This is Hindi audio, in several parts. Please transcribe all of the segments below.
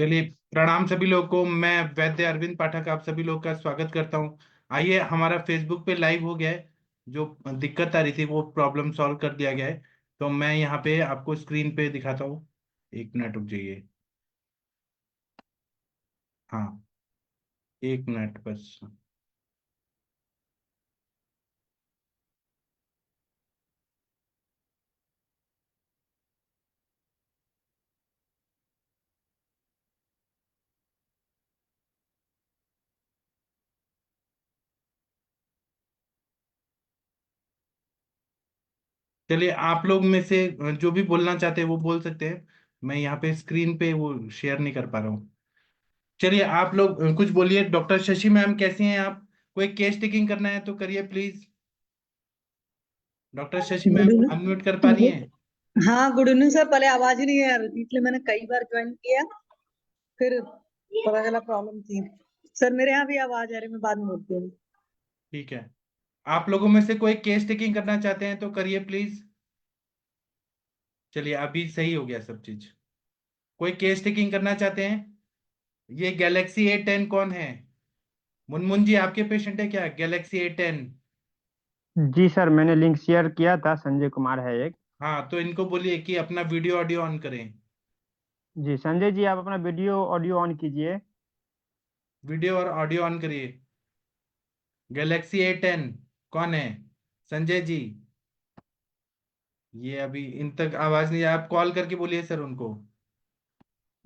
चलिए, प्रणाम सभी लोगों को। मैं वैद्य अरविंद पाठक आप सभी लोग का स्वागत करता हूं। आइए, हमारा फेसबुक पे लाइव हो गया है। जो दिक्कत आ रही थी वो प्रॉब्लम सॉल्व कर दिया गया है। तो मैं यहाँ पे आपको स्क्रीन पे दिखाता हूँ। एक मिनट रुक जाइए। हाँ, एक मिनट बस। चलिए, आप लोग में से जो भी बोलना चाहते हैं वो बोल सकते हैं। मैं यहाँ पे स्क्रीन पे वो शेयर नहीं कर पा रहा हूँ। चलिए, आप लोग कुछ बोलिए। डॉक्टर शशि मैम कैसी हैं आप? कोई केस टेकिंग करना है तो करिए please. Doctor Shashi good ma'am unmute कर पा रही इवनिंग। हैं? हाँ, गुड इवनिंग सर। पहले आवाज ही नहीं आ रही थी, इसलिए मैंने कई बार ज्वाइन किया, फिर पता चला प्रॉब्लम थी। सर मेरे यहाँ भी आवाज आ रही है, मैं बाद में बोलती हूँ। ठीक है। आप लोगों में से कोई केस टेकिंग करना चाहते हैं तो करिए प्लीज। चलिए, अभी सही हो गया सब चीज। कोई केस टेकिंग करना चाहते हैं? ये गैलेक्सी A10 कौन है? मुनमुन जी, आपके पेशेंट है क्या गैलेक्सी A10? जी सर, मैंने लिंक शेयर किया था। संजय कुमार है एक। हाँ, तो इनको बोलिए कि अपना वीडियो ऑडियो ऑन करें। जी संजय जी, आप अपना वीडियो ऑडियो ऑन कीजिए। वीडियो और ऑडियो ऑन करिए। गैलेक्सी A10 कौन है? संजय जी। ये अभी इन तक आवाज नहीं आया, आप कॉल करके बोलिए सर उनको।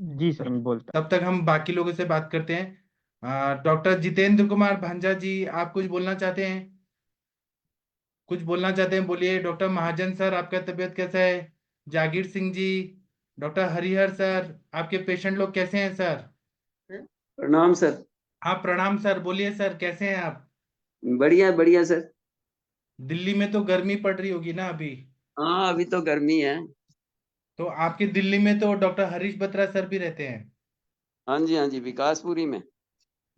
जी सर, मैं बोलता। तब तक हम बाकी लोगों से बात करते हैं। डॉक्टर जितेंद्र कुमार भांजा जी, आप कुछ बोलना चाहते हैं? कुछ बोलना चाहते हैं बोलिए। डॉक्टर महाजन सर, आपका तबीयत कैसा है? जागीर सिंह जी। डॉक्टर हरिहर सर, आपके पेशेंट लोग कैसे हैं सर? प्रणाम सर। आप प्रणाम सर, बोलिए सर कैसे हैं आप? बढ़िया बढ़िया सर। दिल्ली में तो गर्मी पड़ रही होगी ना अभी? हाँ, अभी तो गर्मी है। तो आपके दिल्ली में तो डॉक्टर हरीश बत्रा सर भी रहते हैं। हाँ जी, हाँ जी, विकासपुरी में।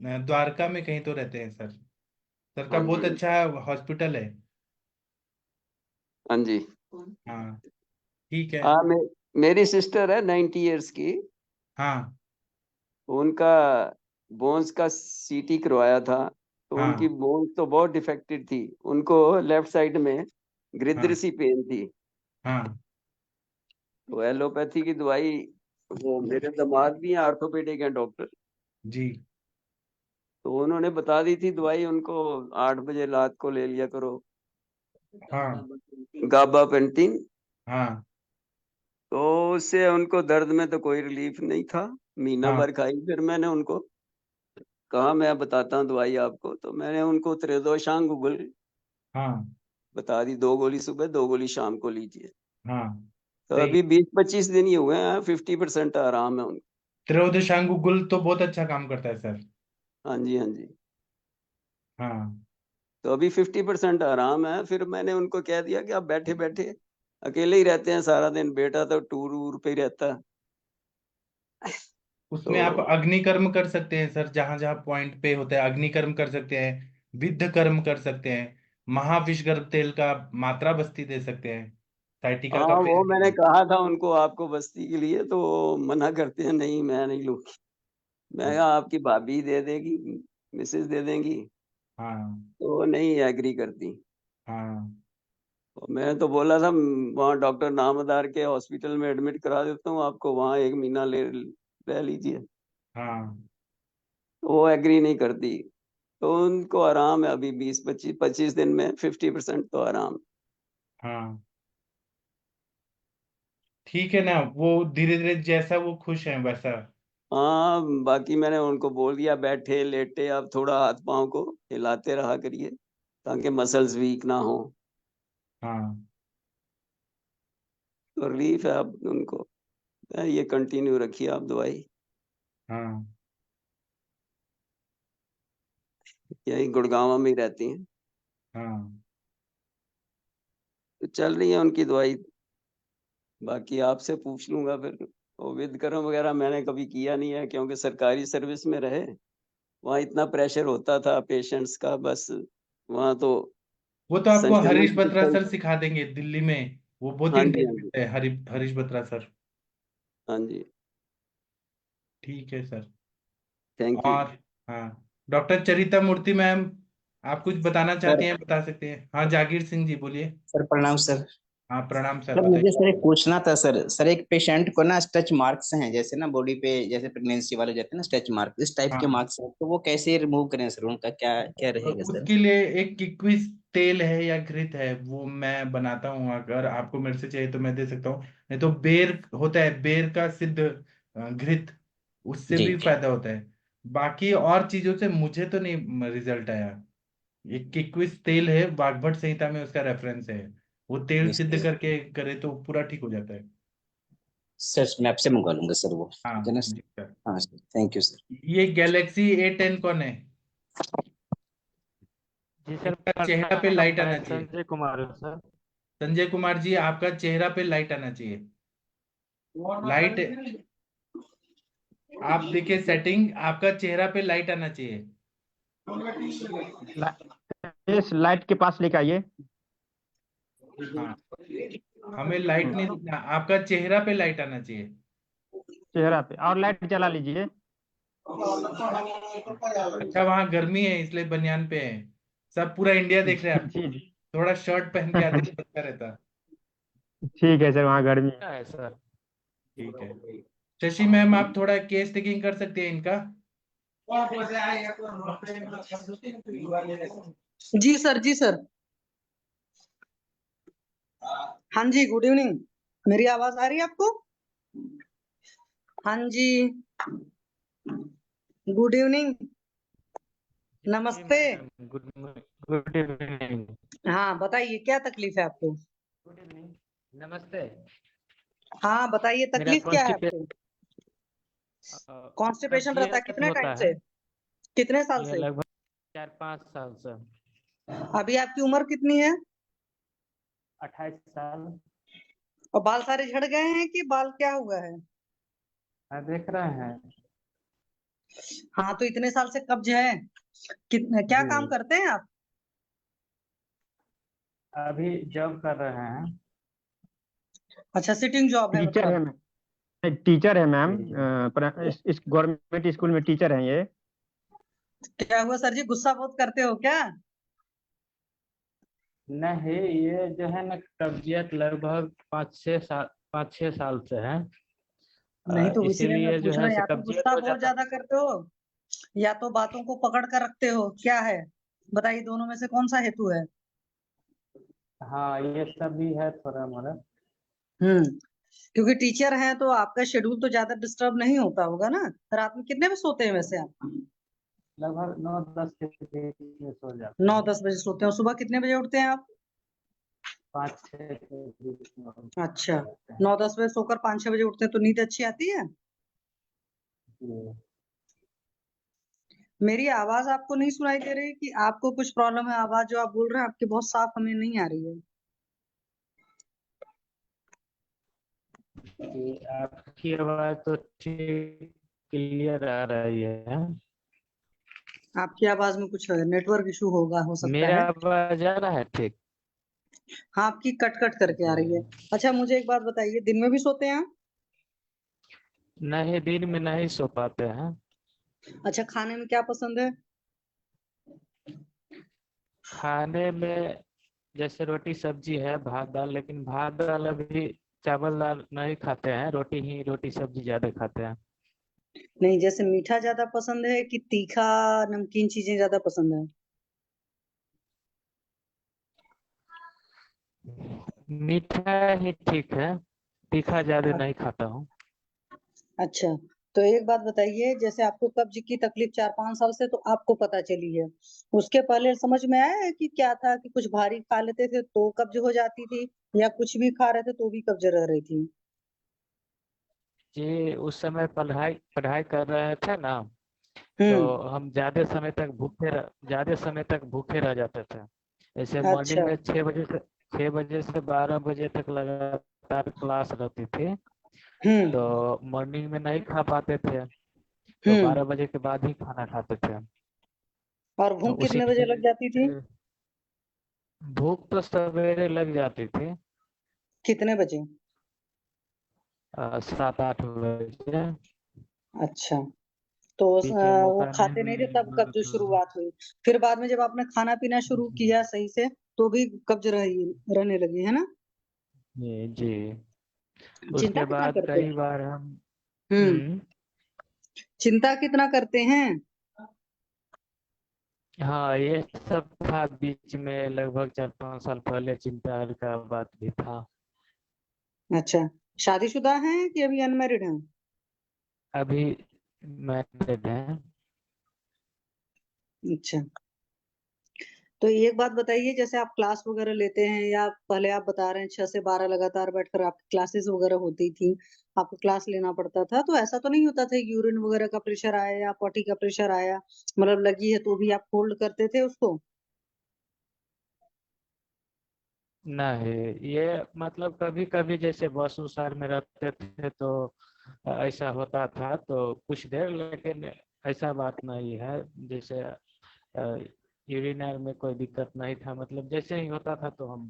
द्वारका में कहीं तो रहते हैं सर। सर का हाँ बहुत जी, अच्छा हॉस्पिटल है। हाँ जी। हाँ, ठीक है। हाँ, मेरी सिस्टर है 90 इयर्स की। हाँ। उनका बोन्स का सीटी करवाया था, तो उनकी हाँ। बोन्स तो बहुत डिफेक्टेड थी। उनको लेफ्ट साइड में हाँ। गिरदृषि पेन थी। हाँ। तो एलोपैथी की दवाई, वो मेरे दामाद भी हैं, ऑर्थोपेडिक हैं डॉक्टर। जी। तो उन्होंने बता दी थी दवाई उनको, 8 बजे रात को ले लिया करो, हाँ। गाबा पेंटिन। हाँ। तो उससे उनको दर्द में तो कोई रिलीफ नहीं था। महीना हाँ। भर खाई, फिर मैंने उनको कहा मैं बताता हूँ दवाई आपको, तो मैंने उनको त्रिदोषांग गूगल हाँ। बता दी। 2 गोली सुबह, 2 गोली शाम को लीजिए। हाँ। तो सही। अभी 20-25 दिन ही हुए हैं, 50% आराम है उनको। त्रयोदशांगु गुल तो बहुत अच्छा काम करता है सर। हाँ जी, हाँ जी। हाँ। तो अभी 50% आराम है। फिर मैंने उनको कह दिया कि आप बैठे बैठे, अकेले ही रहते हैं सारा दिन, बेटा तो टूर वूर पे ही रहता है। उसमें आप तो अग्निकर्म कर सकते हैं सर, जहां जहां पॉइंट पे होता है अग्निकर्म कर सकते हैं। विद्ध कर्म कर सकते हैं। महाविषगर्भ तेल का मात्रा बस्ती दे सकते हैं। साइटिका का हाँ, वो पेड़ मैंने है। कहा था उनको आपको बस्ती के लिए, तो वो मना करते हैं, नहीं मैं नहीं लूंगी। मैं कहा आपकी भाभी दे देगी, मिसेज दे देंगी। हाँ। तो वो नहीं एग्री करती। हाँ। तो मैंने तो बोला था वहाँ डॉक्टर नामदार के हॉस्पिटल में एडमिट करा देता हूँ आपको, वहाँ एक महीना ले रह लीजिए। हाँ। तो वो एग्री नहीं करती। तो उनको आराम है अभी, 20-25 दिन में 50% तो आराम। हाँ, ठीक है ना। वो धीरे धीरे जैसा वो खुश है वैसा। हाँ, बाकी मैंने उनको बोल दिया बैठे लेटे आप थोड़ा हाथ पाँव को हिलाते रहा करिए, ताकि मसल्स वीक ना हो। हाँ। तो रिलीफ है अब उनको। ये कंटिन्यू रखिए आप दवाई। हाँ। यही गुड़गांव में ही रहती हैं। हाँ। तो चल रही है उनकी दवाई। बाकी आपसे पूछ लूंगा फिर। वो विदकर्म वगैरह मैंने कभी किया नहीं है, क्योंकि सरकारी सर्विस में रहे। वहाँ इतना प्रेशर होता था पेशेंट्स का, बस वहाँ तो वो तो आपको संक्रमण हरीश की बत्रा सर टेंशन। सिखा देंगे दिल्ली में। वो बहुत हाँ जी, हाँ जी, इंटेलिजेंट है, हरीश बत्रा सर। हाँ जी। ठीक है सर। Thank you. और हाँ, डॉक्टर चरिता मूर्ति मैम, आप कुछ बताना सर चाहते हैं, बता सकते हैं। हाँ, जागीर सिंह जी बोलिए। सर प्रणाम सर। हाँ, प्रणाम सर, सर मुझे बताइए। सर एक पूछना था सर। सर एक पेशेंट को ना स्ट्रेच मार्क्स हैं, जैसे ना बॉडी पे जैसे प्रेगनेंसी वाले जाते हैं ना स्ट्रेच मार्क, इस टाइप के हाँ, मार्क्स हैं, तो वो कैसे रिमूव करें सर? उनका क्या क्या तो रहेगा सर? उसके लिए एक किक्विस तेल है या घृत है, वो मैं बनाता हूँ, अगर आपको मेरे से चाहिए तो मैं दे सकता हूँ। नहीं तो बेर होता है, बेर का सिद्ध घृत, उससे जी भी फायदा होता है। बाकी और चीजों से मुझे तो नहीं रिजल्ट आया। एक किक्विस तेल है, वाग्भट संहिता में उसका रेफरेंस है। वो तेल जी सिद्ध सर। करके करे तो पूरा ठीक हो जाता है। सर मैं आपसे मंगवा लूंगा सर वो, ठीक है हाँ ना जी सर? सर। हाँ सर, थैंक यू सर। ये गैलेक्सी A10 कौन है? जी सर, इनका मेरा चेहरा पे लाइट नाम आना है चाहिए। संजय कुमार है सर। संजय कुमार जी, आपका चेहरा पे लाइट आना चाहिए। लाइट, आप देखिए सेटिंग, आपका चेहरा पे लाइट आना चाहिए। इस लाइट के पास लेके आइए। हाँ, हमें लाइट नहीं दिखना, आपका चेहरा पे लाइट आना चाहिए। चेहरा पे और लाइट जला लीजिए। अच्छा, वहां गर्मी है इसलिए बनियान पे है। सब पूरा इंडिया देख रहे हैं आपको। जी जी। थोड़ा शर्ट पहन के आते तो अच्छा रहता। ठीक है सर, वहाँ गर्मी है सर। ठीक है। शशि मैम, आप थोड़ा केस टेकिंग कर सकते हैं इनका। जी सर, जी सर। हाँ जी, गुड इवनिंग। मेरी आवाज आ रही है आपको? हाँ जी, गुड इवनिंग, जी नमस्ते। Ma'am, good good evening. हाँ, बताइए क्या तकलीफ है आपको? गुड इवनिंग, नमस्ते। हाँ, बताइए मेरा तकलीफ क्या है आपको? कॉन्स्टिपेशन रहता है कब्जियत कितने होता टाइम है। से? कितने साल ये से? लगभग 4-5 साल से। अभी आपकी उम्र कितनी है? 28 साल। और बाल सारे झड़ गए हैं कि बाल क्या हुआ है? देख रहे हैं। हाँ, तो इतने साल से कब्ज है। क्या काम जी, करते हैं आप? अभी जॉब कर रहे हैं। अच्छा, सिटिंग जॉब है टीचर है मतलब। मैम, टीचर है मैम। जी। इस गवर्नमेंट स्कूल में टीचर हैं ये। क्या हुआ सर जी, गुस्सा बहुत करते हो क्या? नहीं, ये जो है ना कब्जियत लगभग 5-6 साल, 5-6 साल से है। नहीं तो इसीलिए मैं इसीलिए जो पूछ है रहा हूँ, से या तो कब्जियत गुस्सा हो बहुत जाता ज्यादा करते हो या तो बातों को पकड़ कर रखते हो, क्या है? बताइए, दोनों में से कौन सा हेतु है? है। हाँ, ये सब भी है थोड़ा मोड़ा। हम्म। क्योंकि टीचर हैं तो आपका शेड्यूल तो ज्यादा डिस्टर्ब नहीं होता होगा ना। रात में कितने बजे सोते हैं वैसे आप? लगभग 9-10 के बीच में सो जाते नौ हैं। दस बजे सोते हैं, और सुबह कितने बजे उठते हैं आप? 5-6 के बीच में हम अच्छा, सो जाते हैं। 9-10 बजे सोकर 5-6 बजे उठते हैं तो नींद अच्छी आती है? जी। मेरी आवाज आपको नहीं सुनाई दे रही कि आपको कुछ प्रॉब्लम है? आवाज जो आप बोल रहे हैं आपकी बहुत साफ हमें नहीं आ रही है। कि आपकी आवाज तो ठीक क्लियर आ रही है। आपकी आवाज में कुछ नेटवर्क इशू होगा, हो सकता मेरा है। आवाज आ रहा है ठीक? हाँ, आपकी कट कट करके आ रही है। जी। अच्छा, मुझे एक बात बताइए, दिन में भी सोते हैं आप? नहीं, दिन में नहीं सो पाते हैं। अच्छा, खाने में क्या पसंद है? खाने में जैसे रोटी सब्जी है, भात दाल, लेकिन भात दाल अभी चावल दाल नहीं खाते हैं, रोटी सब्जी ज्यादा खाते हैं। नहीं, जैसे मीठा ज्यादा पसंद है कि तीखा नमकीन चीजें ज्यादा पसंद है? मीठा ही ठीक है, तीखा ज्यादा नहीं खाता हूँ। अच्छा, तो एक बात बताइए, जैसे आपको कब्ज की तकलीफ 4-5 साल से तो आपको पता चली है, उसके पहले समझ में आया है कि क्या था, कि कुछ भारी खा लेते थे तो कब्ज हो जाती थी, या कुछ भी खा रहे थे तो भी कब्ज रह रही थी? जी, उस समय पढ़ाई पढ़ाई कर रहे थे ना, तो हम्म। हम ज्यादा समय तक भूखे रह जाते थे। जैसे अच्छा। मॉर्निंग में 6 बजे से 12 बजे तक लगातार क्लास रहती थी, हम्म। तो मॉर्निंग में नहीं खा पाते थे, तो हम्म। 12 बजे के बाद ही खाना खाते थे। और तो भूख उसी कितने बजे लग जाती थी? भूख तो सवेरे लग जाती थी, कितने बजे? 7-8 बजे। अच्छा, तो बीच में वो मौका नहीं खाते नहीं थे तब मिला कब्ज तो शुरुआत हुई। फिर बाद में जब आपने खाना पीना शुरू किया सही से तो भी कब्ज रहने लगी, है ना? जी। चिंता उसके कितना बाद करते कई हैं? बार हम हम्म। हम्म। चिंता कितना करते हैं? हाँ, ये सब था बीच में, लगभग 4-5 साल पहले चिंता का बात भी था। अच्छा, शादीशुदा हैं कि अभी अनमैरिड हैं? अभी मैरिड है। अच्छा, तो एक बात बताइए, जैसे आप क्लास वगैरह लेते हैं या पहले आप बता रहे हैं 6 से 12 लगातार बैठकर आपकी क्लासेस वगैरह होती थी, आपको क्लास लेना पड़ता था, तो ऐसा तो नहीं होता था यूरिन वगैरह का प्रेशर आया या पॉटी का प्रेशर आया, मतलब लगी है तो भी आप होल्ड करते थे उसको? नहीं, ये मतलब कभी कभी जैसे बस उसार में रहते थे तो ऐसा होता था तो कुछ देर, लेकिन ऐसा बात नहीं है। जैसे यूरिनर में कोई दिक्कत नहीं था, मतलब जैसे ही होता था तो हम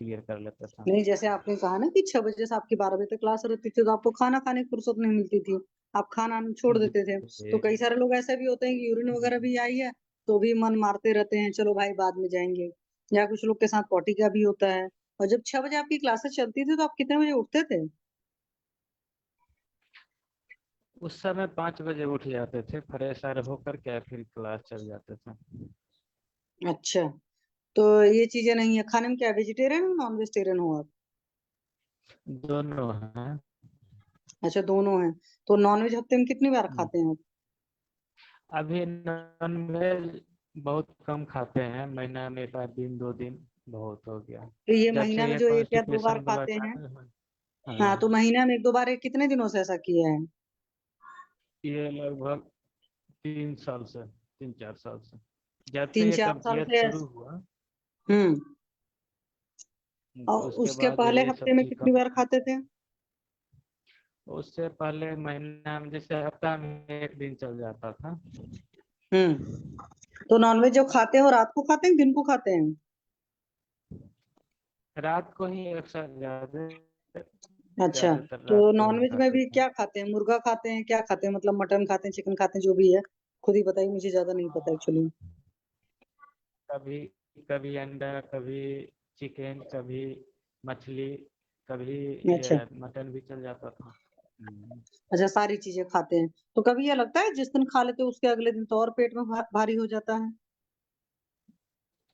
क्लियर कर लेते थे। नहीं, जैसे आपने कहा ना कि 6 बजे से आपकी 12 बजे तक क्लास रहती थी तो आपको खाना खाने की फुर्सत नहीं मिलती थी, आप खाना छोड़ जी, देते थे। तो कई सारे लोग ऐसे भी होते हैं कि यूरिन वगैरह भी आई है तो भी मन मारते रहते हैं, चलो भाई बाद में जाएंगे, या कुछ लोग के साथ पॉटी का भी होता है। और जब 6 बजे आपकी क्लासेस चलती थी तो आप कितने बजे उठते थे? उस समय 5 बजे उठ जाते थे, फ्रेश होकर के फिर क्लास चल जाते थे। अच्छा, तो ये चीजें नहीं है खाने में, क्या वेजिटेरियन हो नॉन वेजिटेरियन हो आप? दोनों हैं। अच्छा, दोनों हैं। तो नॉन वेज हफ्ते में कितनी बार खाते हैं आप? अभी नॉन वेज बहुत कम खाते हैं, महीना में 1 दिन 2 दिन बहुत हो गया। तो ये जब महीना से में ये जो 1 या 2 बार कॉन्स्टिपेशन वाला खाते हैं, था। हाँ, तो हाँ, महीना में 1-2 बार ये कितने दिनों से ऐसा किया है? ये लगभग 3 साल से, 3-4 साल से, जब से तीन ये चार साल कब्जियत से शुरू हुआ। हम्म। और तो उसके उसके बाद पहले ये हफ्ते सब में चीज कितनी कम। बार खाते थे? उससे पहले महीना में, जैसे हफ्ता में 1 दिन चल जाता था। हम्म। तो नॉनवेज जब खाते हैं वो रात को खाते हैं दिन को खाते हैं? रात को ही अक्सर अच्छा, ज्यादातर तो रात को ही नॉनवेज में खाते भी थे। क्या खाते हैं, मुर्गा खाते हैं, क्या खाते हैं, मतलब मटन खाते हैं, चिकन खाते हैं, जो भी है खुद ही बताइए, मुझे ज्यादा नहीं पता एक्चुअली। कभी कभी अंडा, कभी चिकन, कभी मछली, कभी अच्छा। ये मटन भी चल जाता था। अच्छा, सारी चीजें खाते हैं। तो कभी ये लगता है जिस दिन खा लेते हैं उसके अगले दिन तो और पेट में भारी हो जाता है?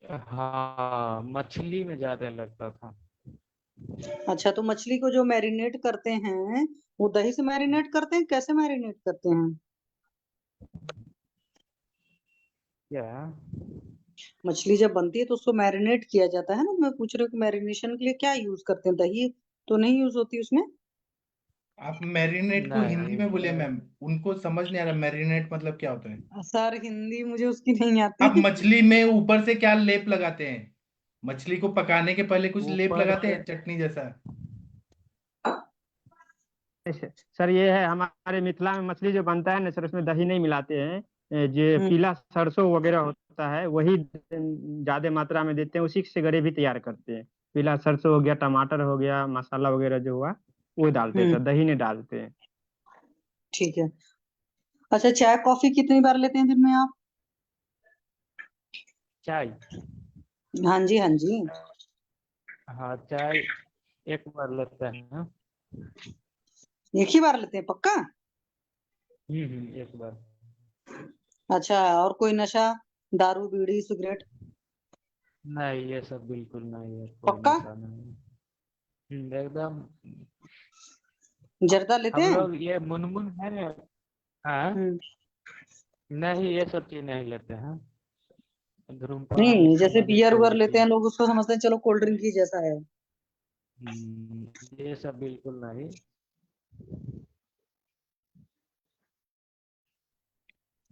हाँ, मछली में ज्यादा लगता था। अच्छा, तो मछली को जो मैरिनेट करते हैं वो दही से मैरिनेट करते हैं, कैसे मैरिनेट करते हैं? क्या? मछली जब बनती है तो उसको मैरिनेट किया जाता है ना, मैं पूछ रही हूँ कि मैरिनेशन के लिए क्या यूज करते हैं, दही तो नहीं यूज होती उसमें? आप मैरिनेट को हिंदी नहीं, में बोलिए मैम, उनको समझ नहीं आ रहा मैरिनेट मतलब क्या होता है। सर हिंदी मुझे उसकी नहीं आप आती। मछली में ऊपर से क्या लेप लगाते हैं? मछली को पकाने के पहले कुछ लेप ऊपर लगाते से हैं चटनी जैसा? सर ये है, हमारे मिथिला में मछली जो बनता है ना सर, उसमें दही नहीं मिलाते हैं। जो हम्म। पीला सरसों वगैरह होता है वही ज्यादा मात्रा में देते हैं, उसी से ग्रेवी तैयार करते हैं। पीला सरसों हो गया, टमाटर हो गया, मसाला वगैरह जो हुआ वो डालते हैं सर, हम्म। दही नहीं डालते हैं। ठीक है। अच्छा, चाय कॉफी कितनी बार लेते हैं दिन में आप? चाय। हाँ जी, हाँ जी। हाँ, चाय एक बार लेते हैं। एक ही बार लेते हैं पक्का? एक बार। अच्छा, और कोई नशा, दारू बीड़ी सिगरेट? नहीं, ये सब बिल्कुल नहीं है, कोई पक्का? नशा नहीं। एकदम। जर्दा लेते हम हैं? लोग ये मुनमुन है ना। हाँ। हम्म। नहीं, ये सब चीज नहीं लेते हैं। धूम्रपान नहीं, जैसे आदि बियर कोई उगर लेते चीज। हैं लोग, उसको समझते हैं चलो कोल्ड ड्रिंक ही जैसा है। ये सब बिल्कुल नहीं।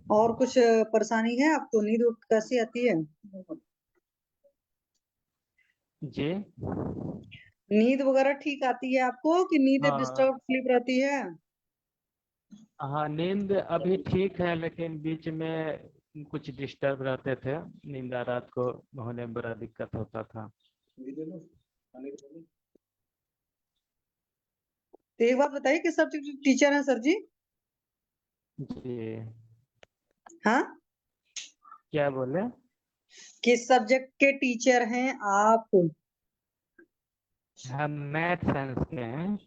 और कुछ परेशानी है आपको, नींद कैसी आती है? जी। नींद वगैरह ठीक आती है आपको कि नींद हाँ। डिस्टर्ब स्लीप रहती है? हाँ, नींद अभी ठीक है, लेकिन बीच में कुछ डिस्टर्ब रहते थे। नींद रात को होने में बड़ा दिक्कत होता था। तो एक बात बताइए, किस सब्जेक्ट टीचर हैं सर जी? जी। हाँ, क्या बोले? किस सब्जेक्ट के टीचर हैं आप? हम मैथ साइंस के हैं।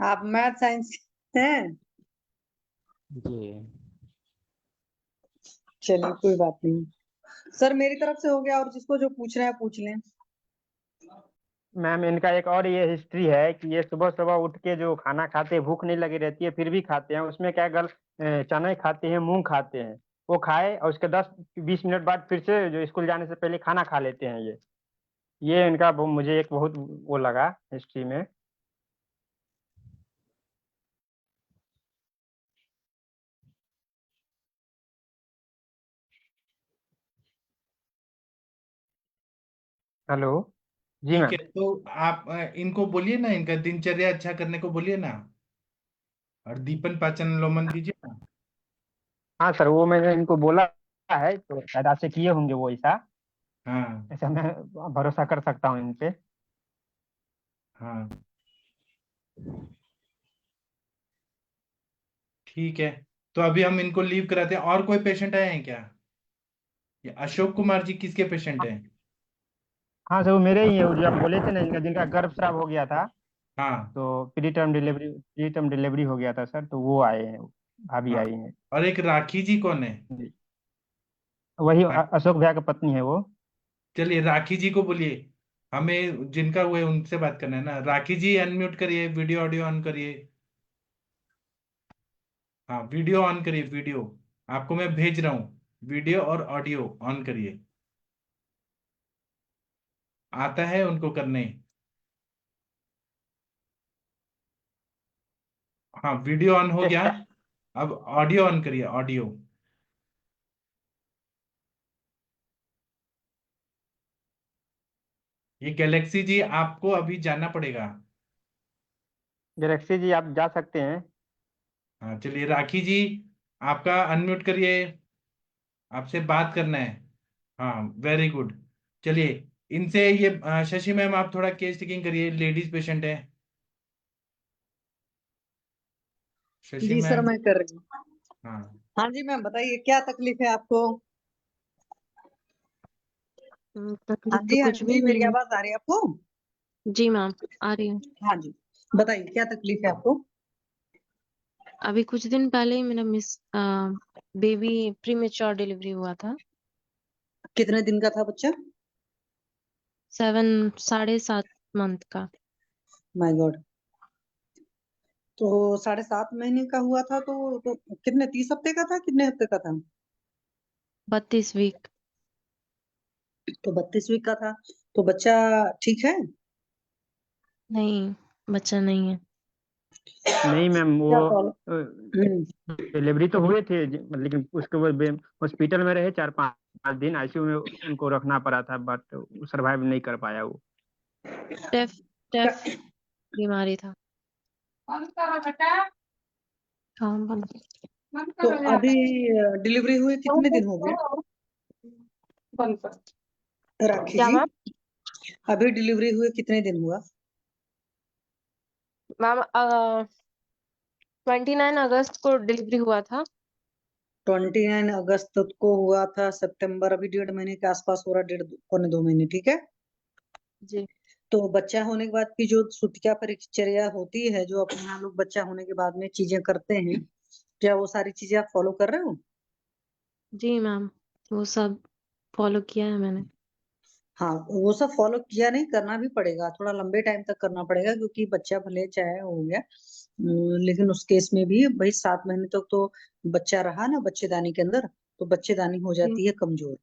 आप मैथ साइंस हैं? जी। चलिए कोई बात नहीं सर, मेरी तरफ से हो गया, और जिसको जो पूछ रहे हैं पूछ लें। मैम इनका एक और ये हिस्ट्री है कि ये सुबह सुबह उठ के जो खाना खाते हैं, भूख नहीं लगी रहती है फिर भी खाते हैं। उसमें क्या चने खाते हैं, मूंग खाते हैं। वो खाए और उसके 10-20 मिनट बाद फिर से जो स्कूल जाने से पहले खाना खा लेते हैं ये इनका मुझे एक बहुत वो लगा हिस्ट्री में। हेलो। जी ठीक है, मैम। तो आप इनको बोलिए ना, इनका दिनचर्या अच्छा करने को बोलिए ना, और दीपन पाचन लोमन दीजिए ना। हाँ सर, वो मैंने इनको बोला है तो शायद आज से किए होंगे वो ऐसा। हाँ ऐसा मैं भरोसा कर सकता हूँ इन पे। हाँ, ठीक है। तो अभी हम इनको लीव कराते हैं। और कोई पेशेंट आए हैं क्या? ये अशोक कुमार जी किसके पेशेंट हैं? हाँ सर, वो मेरे ही है, वो जो आप बोले थे ना जिनका गर्भस्राव हो गया था। हाँ। तो प्री टर्म डिलीवरी हो गया था सर, तो वो आए हैं, भाभी हाँ, आई हैं। और एक राखी जी कौन है? जी। वही रा- अशोक भैया की पत्नी है वो। चलिए राखी जी को बोलिए, हमें जिनका हुए उनसे बात करना है ना। राखी जी अनम्यूट करिए, वीडियो ऑडियो ऑन करिए। हाँ, वीडियो ऑन करिए, वीडियो आपको मैं भेज रहा हूँ, वीडियो और ऑडियो ऑन करिए। आता है उनको करने? हाँ, वीडियो ऑन हो गया। अब ऑडियो ऑन करिए, ऑडियो। ये गैलेक्सी जी आपको अभी जाना पड़ेगा। गैलेक्सी जी आप जा सकते हैं। हाँ चलिए, राखी जी आपका अनम्यूट करिए, आपसे बात करना है। हाँ, वेरी गुड। चलिए, इनसे ये शशि मैम आप थोड़ा केस टेकिंग करिए, लेडीज पेशेंट है। शशि जी सर, मैम। मैं कर रही हूँ। हाँ। हाँ जी मैम, बताइए क्या तकलीफ है आपको? हाँ तकलीफ तो जी, हाँ कुछ भी जी, मेरी नहीं है। आवाज आ रही है आपको? जी मैम, आ रही है। हाँ जी, बताइए क्या तकलीफ है आपको? अभी कुछ दिन पहले ही मेरा बेबी प्रीमेच्योर डिलीवरी हुआ था। कितने दिन का था बच्चा? 7.5 मंथ का। My God. तो 7.5 महीने का हुआ था तो कितने, 30 हफ्ते का था, कितने हफ्ते का था? 32 वीक। तो 32 वीक का था। तो बच्चा ठीक है? नहीं, बच्चा नहीं है। नहीं मैम, वो क्या प्रॉब्लम? डिलीवरी तो हुए थे लेकिन उसके बाद हॉस्पिटल में रहे 4-5 दिन, आईसीयू में उनको रखना पड़ा था, बट सरवाइव नहीं कर पाया वो। टेफ टेफ बीमारी था। हाँ, बंद तो अभी डिलीवरी हुए कितने दिन हो गए? राखी क्या जी, मैम? अभी डिलीवरी हुए कितने दिन हुआ? मैम 29 अगस्त को डिलीवरी हुआ था। 29 अगस्त को हुआ था, सितंबर अभी 1.5 महीने के आसपास हो रहा, 1.5 पौने 2 महीने, ठीक है। जी तो बच्चा होने के बाद की जो सुतिका परिचर्या होती है, जो अपने यहाँ लोग बच्चा होने के बाद में चीजें करते हैं, क्या वो सारी चीजें आप फॉलो कर रहे हो? जी मैम, वो सब फॉलो किया है मैंने। हाँ, वो सब फॉलो किया, नहीं करना भी पड़ेगा, थोड़ा लंबे टाइम तक करना पड़ेगा, क्योंकि बच्चा भले चाहे हो गया, लेकिन उस केस में भी भाई 7 महीने तक तो बच्चा रहा ना बच्चेदानी के अंदर, तो बच्चेदानी हो जी जाती है कमजोर।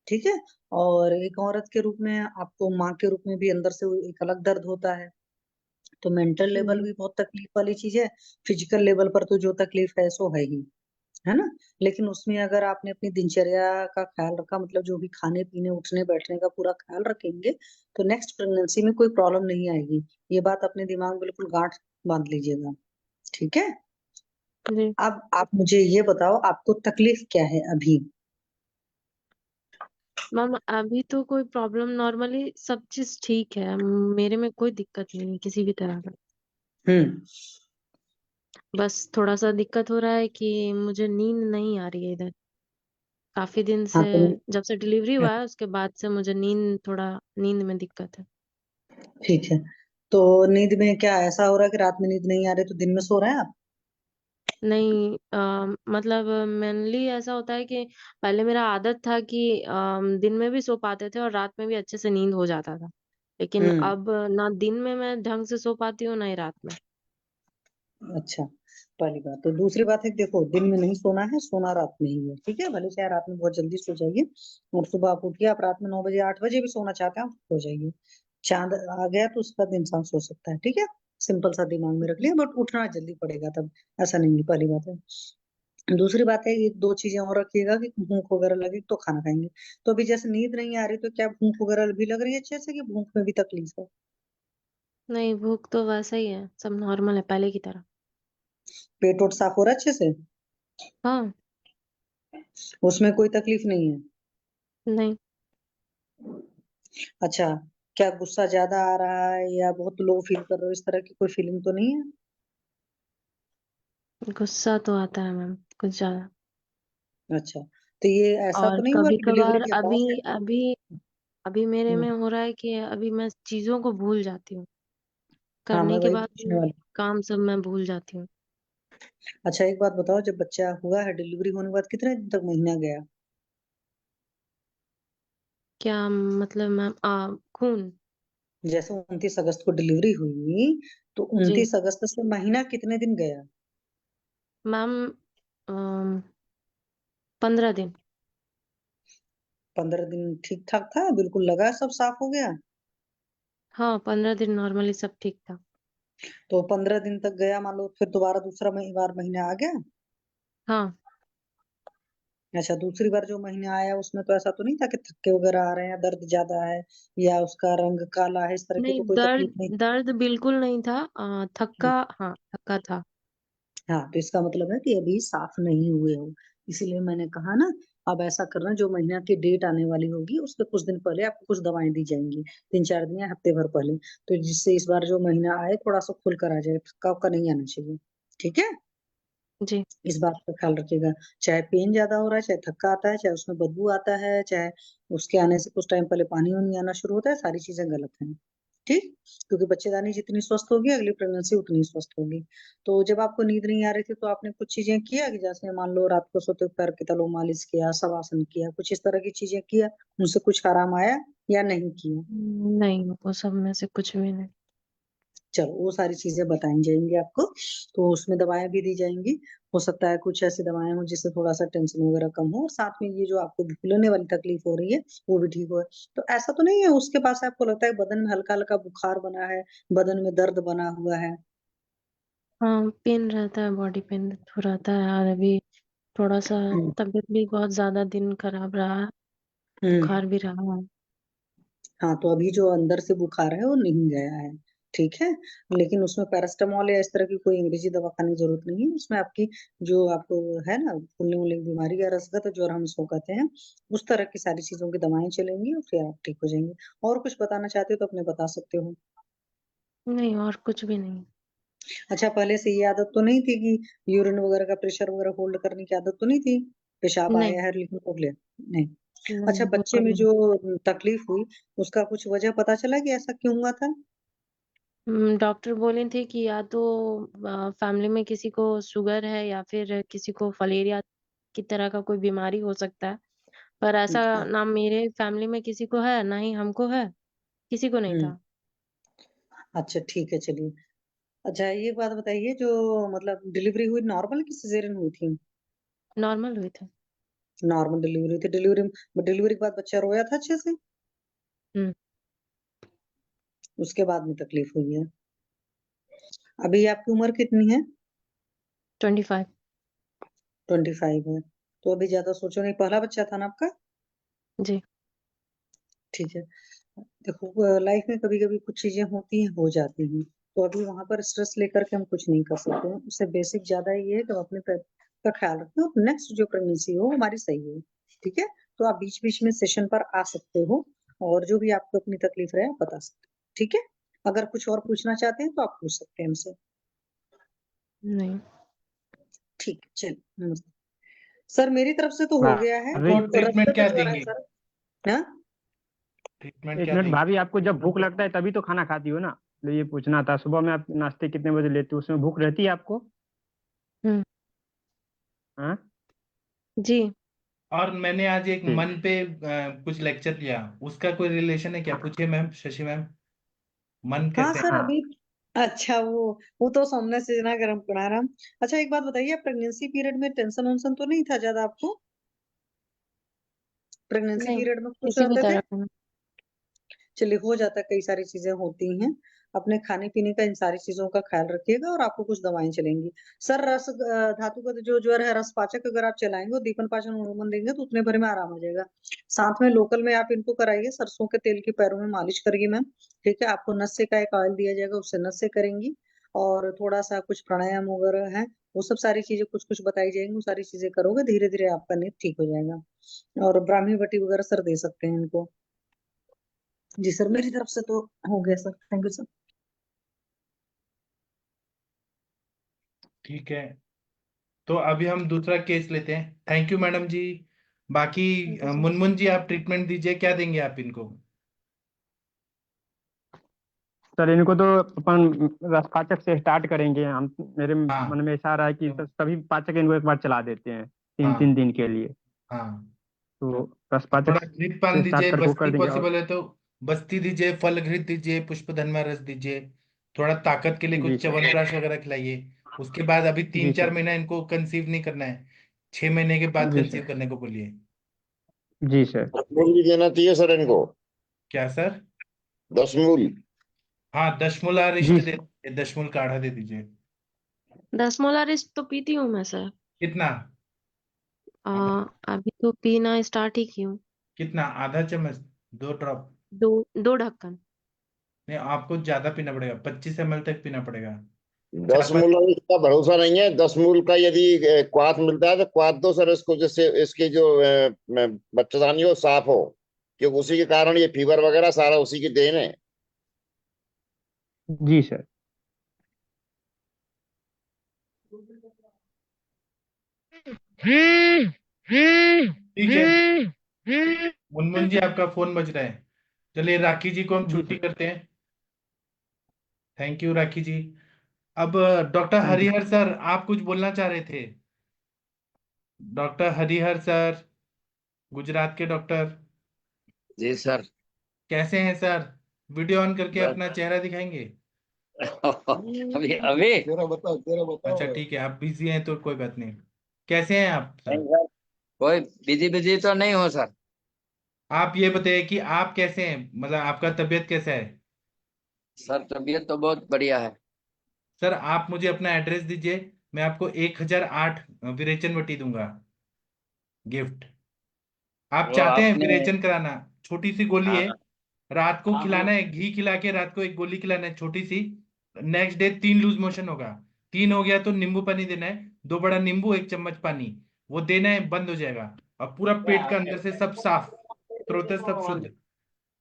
ठीक है। और एक औरत के रूप में आपको माँ के रूप में भी अंदर से एक अलग दर्द होता है। तो मेंटल लेवल जी भी बहुत तकलीफ वाली चीज है। फिजिकल लेवल पर तो जो तकलीफ है सो है ही, है ना। लेकिन उसमें अगर आपने अपनी दिनचर्या का ख्याल रखा, मतलब जो भी खाने पीने उठने बैठने का पूरा ख्याल रखेंगे, तो नेक्स्ट प्रेगनेंसी में कोई प्रॉब्लम नहीं आएगी। ये बात अपने दिमाग में बिल्कुल गांठ बांध लीजिएगा। ठीक है। जी अब आप मुझे ये बताओ, आपको तकलीफ क्या है अभी? मैम, अभी तो कोई प्रॉब्लम, नॉर्मली सब चीज ठीक है। मेरे में कोई दिक्कत नहीं है किसी भी तरह का। हम्म। बस थोड़ा सा दिक्कत हो रहा है कि मुझे नींद नहीं आ रही है इधर। काफी दिन हाँ से, तो जब से डिलीवरी हुआ है उसके बाद से मुझे नींद में दिक्कत है। ठीक है। तो नींद में क्या ऐसा हो रहा है कि रात में नींद नहीं आ रही तो दिन में सो रहे हैं आप? नहीं, मतलब मेनली ऐसा होता है कि पहले मेरा आदत था कि दिन में भी सो पाते थे और रात में भी अच्छे से नींद हो जाता था। लेकिन हम्म। अब ना दिन में मैं ढंग से सो पाती हूँ ना ही रात में। अच्छा, पहली बात। तो दूसरी बात है कि देखो, दिन में नहीं सोना है, सोना रात में ही है, ठीक है? भले चाहे रात में बहुत जल्दी सो जाइए और सुबह आप उठिए। आप रात में 9 बजे 8 बजे भी सोना चाहते हैं आप सो जाइए। चांद आ गया तो उसके बाद इंसान सो सकता है, ठीक है? सिंपल सा दिमाग में रख लिया, बट उठना जल्दी पड़ेगा तब। ऐसा नहीं है, पहली बात है। दूसरी बात है, ये दो चीजें और रखिएगा कि भूख वगैरह लगे तो खाना खाएंगे। तो अभी जैसे नींद नहीं आ रही तो क्या भूख वगैरह भी लग रही है अच्छे से, कि भूख में भी तकलीफ है? नहीं, भूख तो वैसा ही है, सब नॉर्मल है पहले की तरह। पेट वोट साफ हो रहा है अच्छे से? हाँ। उसमें कोई तकलीफ नहीं है? नहीं, अच्छा, क्या गुस्सा ज्यादा आ रहा है या बहुत लो फील कर रहे हो, इस तरह की कोई फीलिंग तो नहीं है? गुस्सा तो आता है मैम कुछ ज्यादा। अच्छा, तो ये ऐसा और तो नहीं हुआ कभी कि डिलीवरी कभार के अभी बाद? अभी अभी मेरे हम्म, में हो रहा है कि अभी मैं चीजों को भूल जाती हूँ। हाँ, मैं करने के वही बाद पूछने भी वाली। काम सब मैं भूल जाती हूँ। अच्छा, एक बात बताओ, जब बच्चा हुआ है डिलीवरी होने के बाद कितने दिन तक महीना गया? क्या मतलब मैम? खून। जैसे 29 अगस्त को डिलीवरी हुई, तो जी 29 अगस्त से महीना कितने दिन गया? मैम, 15 दिन। 15 दिन ठीक ठाक था, बिल्कुल लगा सब साफ हो गया? हाँ, 15 दिन नॉर्मली सब ठीक था। तो 15 दिन तक गया, मान लो फिर दोबारा दूसरा बार महीना आ गया? हाँ। अच्छा, दूसरी बार जो महीना आया उसमें तो ऐसा तो नहीं था कि थक्के वगैरह आ रहे हैं, दर्द ज्यादा है या उसका रंग काला है, इस तरह की नहीं, तो कोई तकलीफ दर्द नहीं? दर्द बिल्कुल नहीं था। हम्म, थक्का, हाँ थक्का था। हाँ, तो इसका मतलब है कि अभी साफ नहीं हुए हो। इसीलिए मैंने कहा ना, अब ऐसा करना, जो महीना की डेट आने वाली होगी उसके कुछ दिन पहले आपको कुछ दवाएं दी जाएंगी, 3 4 दिन या हफ्ते भर पहले। तो जिससे इस बार जो महीना आए थोड़ा सा खुल कर आ जाए, थक्का उक्का नहीं आना चाहिए, ठीक है? जी इस बात का ख्याल रखिएगा। चाहे पेन ज्यादा हो रहा है, चाहे थक्का आता है, चाहे उसमें बदबू आता है, चाहे उसके आने से कुछ टाइम पहले पानी वानी आना शुरू होता है, सारी चीजें गलत हैं, ठीक? क्योंकि बच्चेदानी जितनी स्वस्थ होगी, अगली प्रेगनेंसी उतनी स्वस्थ होगी। तो जब आपको नींद नहीं आ रही थी तो आपने कुछ चीजें किया, कि जैसे मान लो रात को सोते हुए पैर की तलो मालिश किया, शवासन किया, कुछ इस तरह की चीजें किया, उनसे कुछ आराम आया या नहीं किया? नहीं, वो सब में से कुछ भी नहीं। चलो, वो सारी चीजें बताई जाएंगी आपको। तो उसमें दवाएं भी दी जाएंगी। हो सकता है कुछ ऐसी दवाएं हो जिससे थोड़ा सा टेंशन वगैरह कम हो, और साथ में ये जो आपको भूलने वाली तकलीफ हो रही है वो भी ठीक हो। तो ऐसा तो नहीं है उसके पास आपको लगता है बदन में हल्का हल्का बुखार बना है, बदन में दर्द बना हुआ है? हाँ, पेन रहता है, बॉडी पेन तो रहता है, और अभी थोड़ा सा हम्म। तबीयत भी बहुत ज्यादा दिन खराब रहा है। हम्म। बुखार भी रहा है। हाँ, तो अभी जो अंदर से बुखार है वो नहीं गया है, ठीक है? लेकिन उसमें पैरास्टामोल या इस तरह की कोई अंग्रेजी दवा खाने की जरूरत नहीं है। उसमें आपकी जो आपको है ना, फूलने वूलने की बीमारी या रसगत ज्वर हम इसको कहते हैं, उस तरह की सारी चीजों की दवाएं चलेंगी और फिर आप ठीक हो जाएंगे। और कुछ बताना चाहते हो तो अपने बता सकते हो। नहीं, और कुछ भी नहीं। अच्छा, पहले से ये आदत तो नहीं थी कि यूरिन वगैरह का प्रेशर वगैरह होल्ड करने की आदत तो नहीं थी? पेशाब नहीं आया है लेकिन हो गया नहीं? अच्छा, नहीं, वो बच्चे में कभी नहीं। जो तकलीफ हुई उसका कुछ वजह पता चला कि ऐसा क्यों हुआ था? डॉक्टर बोले थे कि या तो फैमिली में किसी को शुगर है या फिर किसी को फलेरिया की तरह का कोई बीमारी हो सकता है। पर ऐसा अच्छा। ना मेरे फैमिली में किसी को है, ना ही हमको है, किसी को नहीं हम्म। था। अच्छा, ठीक है, चलिए। अच्छा, ये बात बताइए, जो मतलब डिलीवरी हुई नॉर्मल की सिजेरियन हुई थी? नॉर्मल हुई थी। नॉर्मल डिलीवरी थी। डिलीवरी के बाद बच्चा रोया था अच्छे से? हम्म। उसके बाद में तकलीफ हुई है? अभी आपकी उम्र कितनी है? 25। 25 है। तो अभी ज्यादा सोचो नहीं, पहला बच्चा था ना आपका? जी। ठीक है। देखो, लाइफ में कभी कभी कुछ चीजें होती हैं, हो जाती हैं। तो अभी वहां पर स्ट्रेस लेकर के हम कुछ नहीं कर सकते हैं। उससे बेसिक ज्यादा ये है कि हम अपने पेट का ख्याल रखें और नेक्स्ट जो प्रेगनेंसी हो हमारी सही हो, ठीक है? तो आप बीच बीच में सेशन पर आ सकते हो, और जो भी आपको अपनी तकलीफ रहे आप बता सकते हो, ठीक है? अगर कुछ और पूछना चाहते हैं तो आप पूछ सकते हैं हमसे। नहीं। चल नमस्ते सर, मेरी तरफ से तो हो गया है। भाभी, तो ट्रीटमेंट रस्ते क्या भिजवा रहे देंगे? हैं सर। हाँ ट्रीटमेंट एक क्या मिनट देंगे? भाभी, आपको जब भूख लगता है तभी तो खाना खाती हो ना? तो ये पूछना था, सुबह में आप नाश्ते कितने बजे लेते हो, उसमें भूख रहती है आपको? हम्म। हाँ जी। और मैंने आज एक ठीक। मन पे कुछ लेक्चर लिया, उसका कोई रिलेशन है क्या? पूछिए मैम, शशि मैम, मन हाँ कैसे है? सर, हाँ अभी अच्छा वो तो सामने से ना गरम पड़ा रहा। अच्छा एक बात बताइए, प्रेगनेंसी पीरियड में टेंशन वेंशन तो नहीं था ज्यादा आपको? प्रेगनेंसी नहीं, पीरियड में खुश किसी भी रहते थे? तरह का नहीं। चलिए, हो जाता है, कई सारी चीजें होती हैं। अपने खाने पीने का इन सारी चीजों का ख्याल रखिएगा और आपको कुछ दवाएं चलेंगी। सर रस धातु का जो ज्वर है, रस पाचक अगर आप चलाएंगे और दीपन पाचन हॉर्मोन देंगे तो उतने भर में आराम हो जाएगा। साथ में लोकल में आप इनको कराइए, सरसों के तेल की पैरों में मालिश करिए मैम। ठीक है, आपको नस्य का एक ऑयल दिया जाएगा, उससे नस्य करेंगी। और थोड़ा सा कुछ प्राणायाम वगैरह है, वो सब सारी चीजें कुछ कुछ बताई जाएंगी, वो सारी चीजें करोगे धीरे धीरे आपका नींद ठीक हो जाएगा। और ब्राह्मी बटी वगैरह सर दे सकते हैं इनको। जी सर, मेरी तरफ से तो हो गया सर, थैंक यू सर। ठीक है, तो अभी हम दूसरा केस लेते हैं। थैंक यू मैडम जी। बाकी थैंक यू सर। मुनमुन जी, आप ट्रीटमेंट दीजिए, क्या देंगे आप इनको? सर, इनको तो अपन रसपाचक से स्टार्ट करेंगे हम। मेरे हाँ मन में ऐसा आ रहा है कि सभी पाचक इनको एक बार चला देते हैं, तीन हाँ तीन दिन के लिए। हाँ। तो रसपाचक थोड़ा घृत पान से स्टार्ट दीजिए, कर बस्ती देंगे। और पॉसिबल है तो बस्ती दीजिए, फल घृत दीजिए, पुष्पधनमा रस दीजिए। थोड़ा ताकत के लिए जी कुछ सर। च्यवनप्राश वगैरह खिलाइए। उसके बाद अभी जी 3-4 सर। महीना इनको कंसीव नहीं करना है, 6 महीने के बाद जी कंसीव सर। करने को बोलिए। जी सर। मूल भी देना चाहिए सर इनको। क्या सर? 10 मूल। हाँ, दशमूला जी रिष्ट दे, सर। दशमूल काढ़ा दे दीजिए। 10 मोलर रिस्ट तो पीती हूँ मैं सर। कितना? आ, आधा? अभी तो पीना स्टार्ट ही की हूँ। कितना? आधा चम्मच? 2 ड्रॉप? दो दो ढक्कन। नहीं, आपको ज्यादा पीना पड़ेगा, 25 ml तक पीना पड़ेगा। 10 4-5। मूल का भरोसा नहीं है। 10 मूल का यदि क्वाथ मिलता है तो क्वाथ दो सर इसको, जिससे इसकी जो बच्चेदानी हो साफ हो, क्योंकि उसी के कारण ये फीवर वगैरह सारा उसी की देन है। जी सर। ठीक है मुनमुन जी, आपका फोन बज रहा है। चलिए राखी जी को हम जी छुट्टी सर। करते हैं। थैंक यू राखी जी। अब doctor thank you. Harihar sir, आप कुछ बोलना चाह रहे थे? डॉक्टर हरिहर सर, गुजरात के डॉक्टर, जी सर। कैसे हैं सर? वीडियो ऑन करके बस अपना चेहरा दिखाएंगे? अभी अभी तेरा बताओ, तेरा अच्छा बताओ। ठीक है, आप बिजी हैं तो कोई बात नहीं। कैसे हैं आप नहीं सर? सर, कोई बिजी बिजी तो नहीं हो सर। आप ये बताइए कि आप कैसे हैं, मतलब आपका तबीयत कैसा है? सर तबीयत तो बहुत बढ़िया है। सर आप मुझे अपना एड्रेस दीजिए, मैं आपको 1008 विरेचन वटी दूंगा गिफ्ट। आप वो चाहते हैं आपने। विरेचन कराना? छोटी सी गोली है, हाँ रात को खिलाना है, घी खिला के रात को एक गोली खिलाना है छोटी सी। नेक्स्ट डे 3 लूज मोशन होगा, 3 हो गया तो नींबू पानी देना है, 2 बड़ा नींबू 1 चम्मच पानी, वो देना है, बंद हो जाएगा। और पूरा पेट का अंदर से सब साफ, स्रोत सब शुद्ध, जी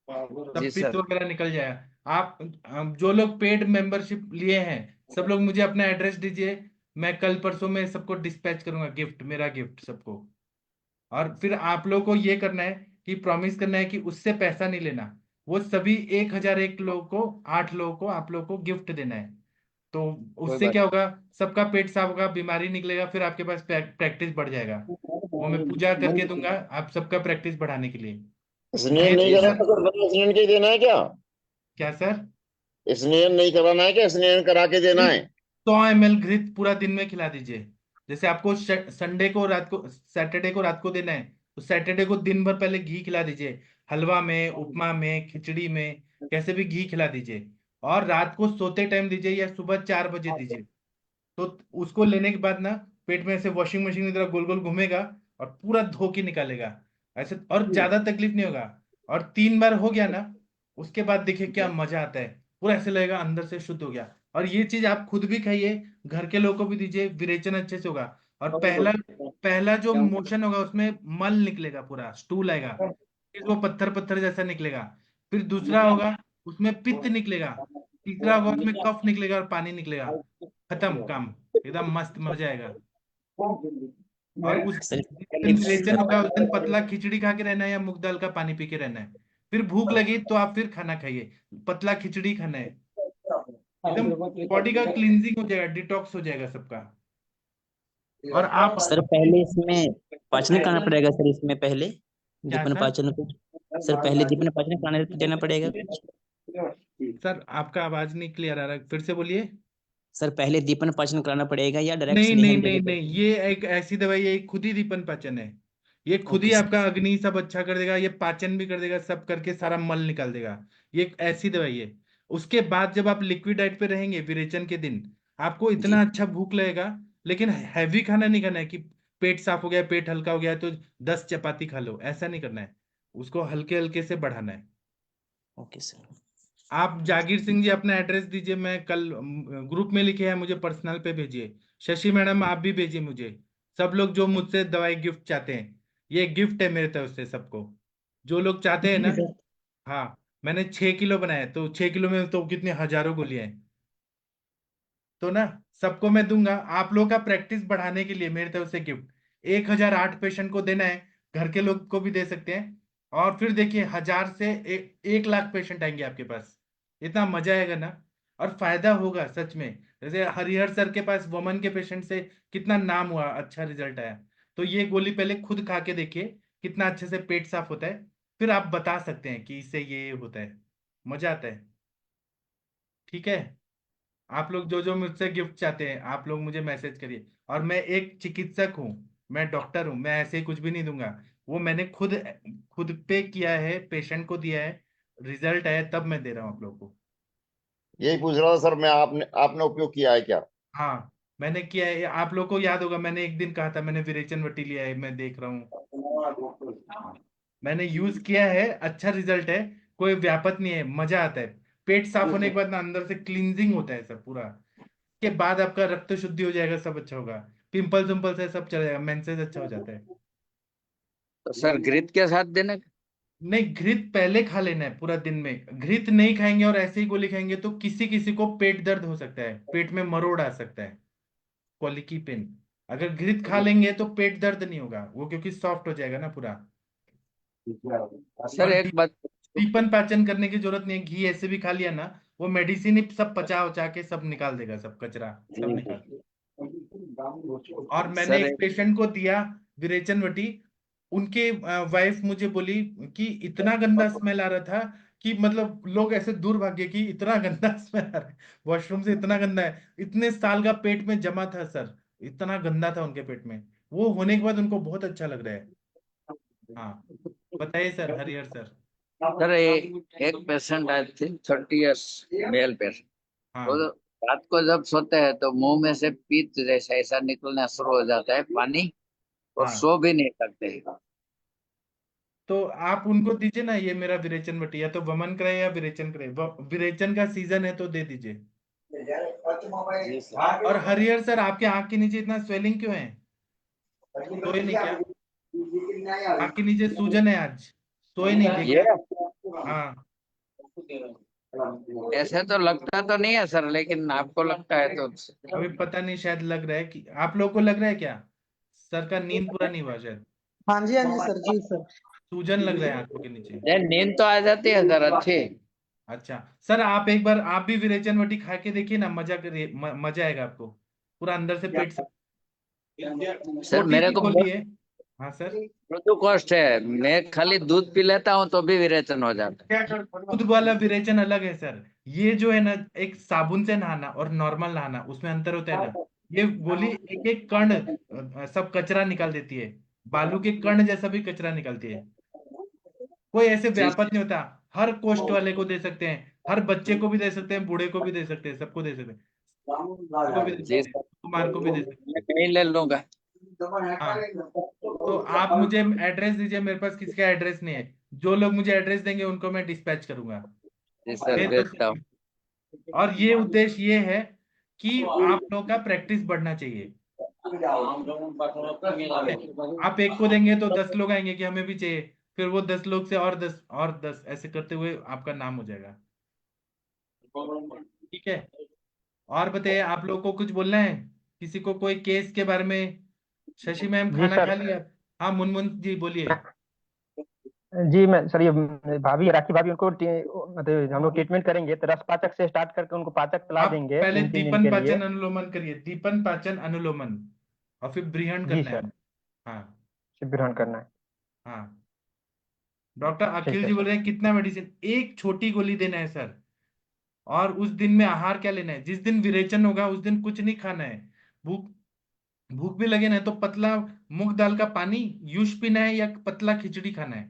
सब पित्त सर। वगैरह निकल जाएगा। आप जो लोग पेड मेंबरशिप लिए हैं, सब लोग मुझे अपना एड्रेस दीजिए, मैं कल परसों में सबको डिस्पैच करूंगा गिफ्ट, मेरा गिफ्ट सबको। और फिर आप लोगों को ये करना है कि प्रॉमिस करना है कि उससे पैसा नहीं लेना, वो सभी 1001 लोगों को, 8 लोगों को आप लोगों को गिफ्ट देना है। तो कोई उससे बात क्या होगा, सबका पेट साफ होगा, बीमारी निकलेगा, फिर आपके पास प्रैक्टिस बढ़ जाएगा। वो मैं पूजा करके दूंगा आप सबका प्रैक्टिस बढ़ाने के लिए। स्नेह नहीं महेश करना सर। तो सर बता, स्नेह के देना है क्या? क्या सर? स्नेह नहीं कराना है क्या? स्नेह करा के देना है। 100 ml घृत पूरा दिन में खिला दीजिए। जैसे आपको संडे को रात को, सैटरडे को रात को देना है, तो सैटरडे को दिन भर पहले घी खिला दीजिए, हलवा में, उपमा में, खिचड़ी में, कैसे भी घी खिला दीजिए। और रात को सोते टाइम दीजिए या सुबह 4 बजे दीजिए। तो उसको लेने के बाद ना, पेट में ऐसे वॉशिंग मशीन की तरह गोल गोल घूमेगा और पूरा धो के निकालेगा ऐसे, और ज्यादा तकलीफ नहीं होगा। और 3 बार हो गया ना, उसके बाद देखिए क्या मजा आता है, पूरा ऐसे लगेगा अंदर से शुद्ध हो गया। और ये चीज आप खुद भी खाइए, घर के लोगों को भी दीजिए, विरेचन अच्छे से होगा। और पहला पहला जो मोशन होगा उसमें मल निकलेगा, पूरा स्टूल आएगा, फिर वो पत्थर पत्थर जैसा निकलेगा। फिर दूसरा होगा, उसमें पित्त निकलेगा। तीसरा होगा, उसमें कफ निकलेगा और पानी निकलेगा। खत्म काम, एकदम मस्त, मजा आएगा। और उस सर जिस दिन विरेचन होगा उस दिन पतला खिचड़ी खा के रहना है या मूंग दाल का पानी पी के रहना है। फिर भूख लगी तो आप फिर खाना खाइए, पतला खिचड़ी खाना है, एकदम बॉडी का क्लींजिंग हो जाएगा, डिटॉक्स हो जाएगा सबका। और आप सर पहले इसमें पाचन कराना पड़ेगा सर, इसमें पहले क्या दीपन सर? पाचन को, सर पहले दीपन पाचन कराने देना पड़ेगा कुछ? सर आपका आवाज नहीं क्लियर आ रहा, फिर से बोलिए। सर पहले दीपन पाचन कराना पड़ेगा या डायरेक्ट नहीं सीधे नहीं हम नहीं देंगे? नहीं, ये एक ऐसी दवाई है, खुद ही दीपन पाचन है। ये खुद ही ओके सर। आपका अग्नि सब अच्छा कर देगा, ये पाचन भी कर देगा, सब करके सारा मल निकाल देगा। ये एक ऐसी दवाई है। उसके बाद जब आप लिक्विड डाइट पे रहेंगे विरेचन के दिन, आपको जी इतना अच्छा भूख लगेगा। लेकिन हैवी खाना नहीं खाना है कि पेट साफ हो गया, पेट हल्का हो गया तो 10 चपाती खा लो, ऐसा नहीं करना है। उसको हल्के हल्के से बढ़ाना है। Okay sir. आप जागीर सिंह जी अपना एड्रेस दीजिए, मैं कल ग्रुप में लिखे हैं, मुझे पर्सनल पे भेजिए। शशि मैडम आप भी भेजिए मुझे। सब लोग जो मुझसे दवाई गिफ्ट चाहते हैं, ये गिफ्ट है मेरे तरफ से सबको, जो लोग चाहते हैं ना। हाँ, मैंने 6 किलो बनाए, तो 6 किलो में तो कितने हजारों गोलियां हैं, तो ना सबको मैं दूंगा। आप लोग का प्रैक्टिस बढ़ाने के लिए मेरी तरफ से गिफ्ट 1008 पेशेंट को देना है, घर के लोग को भी दे सकते हैं। और फिर देखिए 1000 से 1 लाख पेशेंट आएंगे आपके पास, इतना मजा आएगा ना। और फायदा होगा सच में। जैसे हरिहर सर के पास वमन के पेशेंट से कितना नाम हुआ, अच्छा रिजल्ट आया। तो ये गोली पहले खुद खा के देखिए, कितना अच्छे से पेट साफ होता है। फिर आप बता सकते हैं कि इससे ये होता है, मजा आता है। ठीक है, आप लोग जो जो मुझसे गिफ्ट चाहते हैं आप लोग मुझे मैसेज करिए। और मैं एक चिकित्सक हूँ, मैं डॉक्टर हूँ, मैं ऐसे ही कुछ भी नहीं दूंगा। वो मैंने खुद खुद पे किया है, पेशेंट को दिया है, रिजल्ट आया तब मैं दे रहा हूँ आप लोग को। यही पूछ रहा था सर मैं, आपने आपने उपयोग किया है क्या? हाँ मैंने किया है, आप लोग को याद होगा मैंने एक दिन कहा था मैंने विरेचन वटी लिया है, मैं देख रहा हूँ। हाँ, मैंने यूज किया है, अच्छा रिजल्ट है, कोई व्यापत नहीं है, मजा आता है। पेट साफ होने के बाद ना अंदर से क्लींजिंग होता है सब पूरा, के बाद आपका रक्त शुद्धि हो जाएगा, सब अच्छा होगा। पिंपल्स विंपल्स है सब चला जाएगा, मेंसेस अच्छा हो जाता है। तो सर घृत के साथ देने का? नहीं, घृत पहले खा लेना है पूरा दिन में। घृत नहीं खाएंगे और ऐसे ही गोली खाएंगे तो किसी किसी को पेट दर्द हो सकता है, पेट में मरोड़ आ सकता है, कॉलिकी पेन। अगर घृत खा लेंगे तो पेट दर्द नहीं होगा वो, क्योंकि सॉफ्ट हो जाएगा ना पूरा। सर और एक बात, दीपन पाचन करने की जरूरत नहीं है, घी ऐसे भी खा लिया ना, वो मेडिसिन ही सब पचा उचा के सब निकाल देगा, सब कचरा सब निकाल। और मैंने सर एक पेशेंट को दिया विरेचन वटी, उनके वाइफ मुझे बोली कि इतना गंदा स्मेल आ रहा था कि मतलब लोग ऐसे दूर भागे कि इतना गंदा स्मेल आ रहा है वॉशरूम से, इतना गंदा है, इतने साल का पेट में जमा था सर, इतना गंदा था उनके पेट में। वो होने के बाद उनको बहुत अच्छा लग रहा है। हाँ बताइए सर, हरिहर सर। सर एक पेशेंट आए थे 30 इयर्स, मेल पेशेंट। वो हाँ रात को जब सोते हैं तो मुंह में से पीत जैसा ऐसा निकलना शुरू हो जाता है पानी, और हाँ, सो भी नहीं सकते। तो आप उनको दीजिए ना ये मेरा विरेचन वटी, या तो वमन करे या विरेचन करे, विरेचन का सीजन है तो दे दीजिए। और हरिहर सर आपके आंख के नीचे इतना स्वेलिंग क्यों है, सोए नहीं क्या? आंख के नीचे सूजन है आज, सोए नहीं थे ये क्या? हाँ, ऐसे तो लगता तो नहीं है सर, लेकिन आपको लगता है तो। अभी पता नहीं, शायद लग रहा है कि आप लोग को लग रहा है क्या, सर का नींद पूरा नहीं हुआ शायद, हाँ जी सर, जी सर। सूजन लग रहा है आंखों के नीचे। ये नींद तो आ जाती है सर अच्छी। अच्छा सर, आप एक बार आप भी विरेचन वटी खा के देखिए ना, मजा करिए, मजा आएगा आपको, पूरा अंदर से पेट से। सर छोटी मेरे सी को गोली है। हाँ सर, मृत्यु कष्ट है, मैं खाली दूध पी लेता हूँ तो भी विरेचन हो जाता है। दूध वाला विरेचन अलग है सर। ये जो है ना, एक साबुन से नहाना और नॉर्मल नहाना, उसमें अंतर होता है ना। ये गोली एक एक कण सब कचरा निकाल देती है, बालू के कण जैसा भी कचरा निकालती है। कोई ऐसे जी व्यापक नहीं होता। हर कोष्ठ वाले को दे सकते हैं, हर बच्चे को भी दे सकते हैं, बूढ़े को भी दे सकते हैं, सबको दे सकते हैं, को भी दे जी सकते हैं, सर, कुमार को भी दे सकते मैं कहीं ले लूंगा। हैं। हाँ, तो आप मुझे एड्रेस दीजिए, मेरे पास किसी का एड्रेस नहीं है, जो लोग मुझे एड्रेस देंगे उनको मैं डिस्पैच करूंगा। जी सर, मेरे तरफ भेजता से। हूँ। और ये उद्देश्य ये है कि आप लोगों का प्रैक्टिस बढ़ना चाहिए। ठीक है, आप एक को देंगे तो 10 लोग आएंगे कि हमें भी चाहिए, फिर वो 10 लोग से और 10 और 10, ऐसे करते हुए आपका नाम हो जाएगा। ठीक है, और बताइए आप लोग को कुछ बोलना है, किसी को कोई केस के बारे में, शशि मैम जी खाना सर। खा लिया? हाँ मुनमुन जी बोलिए। जी मैं सर, ये भाभी, राखी भाभी, उनको मतलब हम लोग ट्रीटमेंट करेंगे तो रस पाचक से स्टार्ट करके उनको पाचक पिला आप देंगे पहले 3 दिन दीपन के लिए। पाचन अनुलोमन करिए, दीपन पाचन अनुलोमन, और फिर ब्रीहण जी करना है। सर, हाँ सिर्फ ग्रहण करना है। हाँ। डॉक्टर ठीक अखिल है जी बोल सर। रहे हैं कितना मेडिसिन? एक छोटी गोली देना है सर। और उस दिन में आहार क्या लेना है? जिस दिन विरेचन होगा उस दिन कुछ नहीं खाना है। भूख भूख भी लगे ना तो पतला मूंग दाल का पानी यूज पीना है या पतला खिचड़ी खाना है।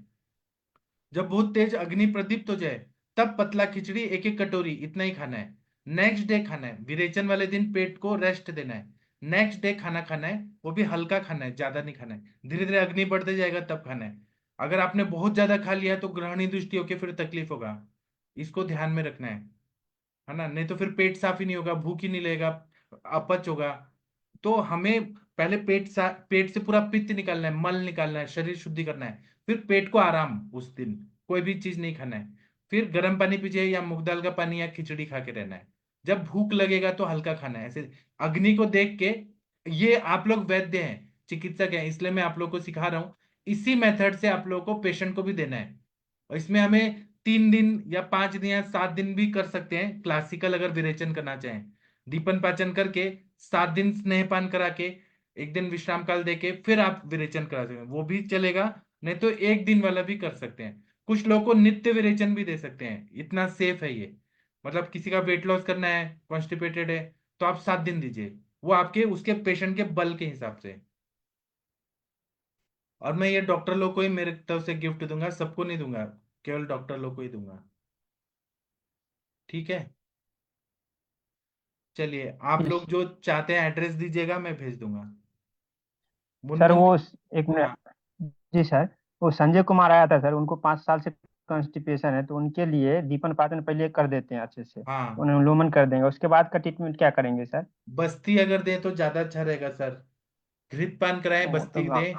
जब बहुत तेज अग्नि प्रदीप्त हो जाए तब पतला खिचड़ी एक एक कटोरी इतना ही खाना है। नेक्स्ट डे खाना है, विरेचन वाले दिन पेट को रेस्ट देना है। नेक्स्ट डे खाना खाना है, वो भी हल्का खाना है, ज्यादा नहीं खाना है। धीरे धीरे अग्नि बढ़ते जाएगा तब खाना है। अगर आपने बहुत ज्यादा खा लिया तो ग्रहणी दृष्टि होके फिर तकलीफ होगा। इसको ध्यान में रखना है ना? नहीं तो फिर पेट साफ ही नहीं होगा, भूख ही नहीं लगेगा, अपच होगा। तो हमें पहले पेट से पूरा पित्त निकालना है, मल निकालना है, शरीर शुद्धि करना है। फिर पेट को आराम, उस दिन कोई भी चीज नहीं खाना है। फिर गर्म पानी पीजिए या मूंग दाल का पानी या खिचड़ी खा के रहना है। जब भूख लगेगा तो हल्का खाना है ऐसे। अग्नि को देख के, ये आप लोग वैद्य हैं, चिकित्सक हैं, इसलिए मैं आप लोग को सिखा रहा हूँ। इसी मेथड से आप लोगों को पेशेंट को भी देना है। और इसमें हमें 3 दिन या 5 दिन या 7 दिन भी कर सकते हैं, क्लासिकल अगर विरेचन करना चाहें। दीपन पाचन करके 7 दिन स्नेहपान करा के एक दिन विश्राम काल देके फिर आप विरेचन करा सकते हैं, वो भी चलेगा। नहीं तो एक दिन वाला भी कर सकते हैं। कुछ लोगों को नित्य विरेचन भी दे सकते हैं, इतना सेफ है ये। मतलब किसी का वेट लॉस करना है, कॉन्स्टिपेटेड है, तो आप 7 दिन दीजिए। वो आपके उसके पेशेंट के बल के हिसाब से। और मैं ये डॉक्टर लोग को ही मेरे तरफ से गिफ्ट दूंगा, सबको नहीं दूंगा, केवल डॉक्टर लोग को ही दूंगा। ठीक है? चलिए, आप जी लोग जो चाहते हैं एड्रेस दीजिएगा, मैं भेज दूंगा। सर, मुनमुन। वो एक हाँ मिनट। जी सर, वो संजय कुमार आया था सर, उनको 5 साल से कॉन्स्टिपेशन है, तो उनके लिए दीपन पाचन पहले कर देते हैं अच्छे से, हाँ। उन्हें लोमन कर देंगे, उसके बाद का ट्रीटमेंट क्या करेंगे सर? बस्ती अगर दें तो ज्यादा अच्छा रहेगा सर। घृत पान कराएं, वो तो बस्ती दें,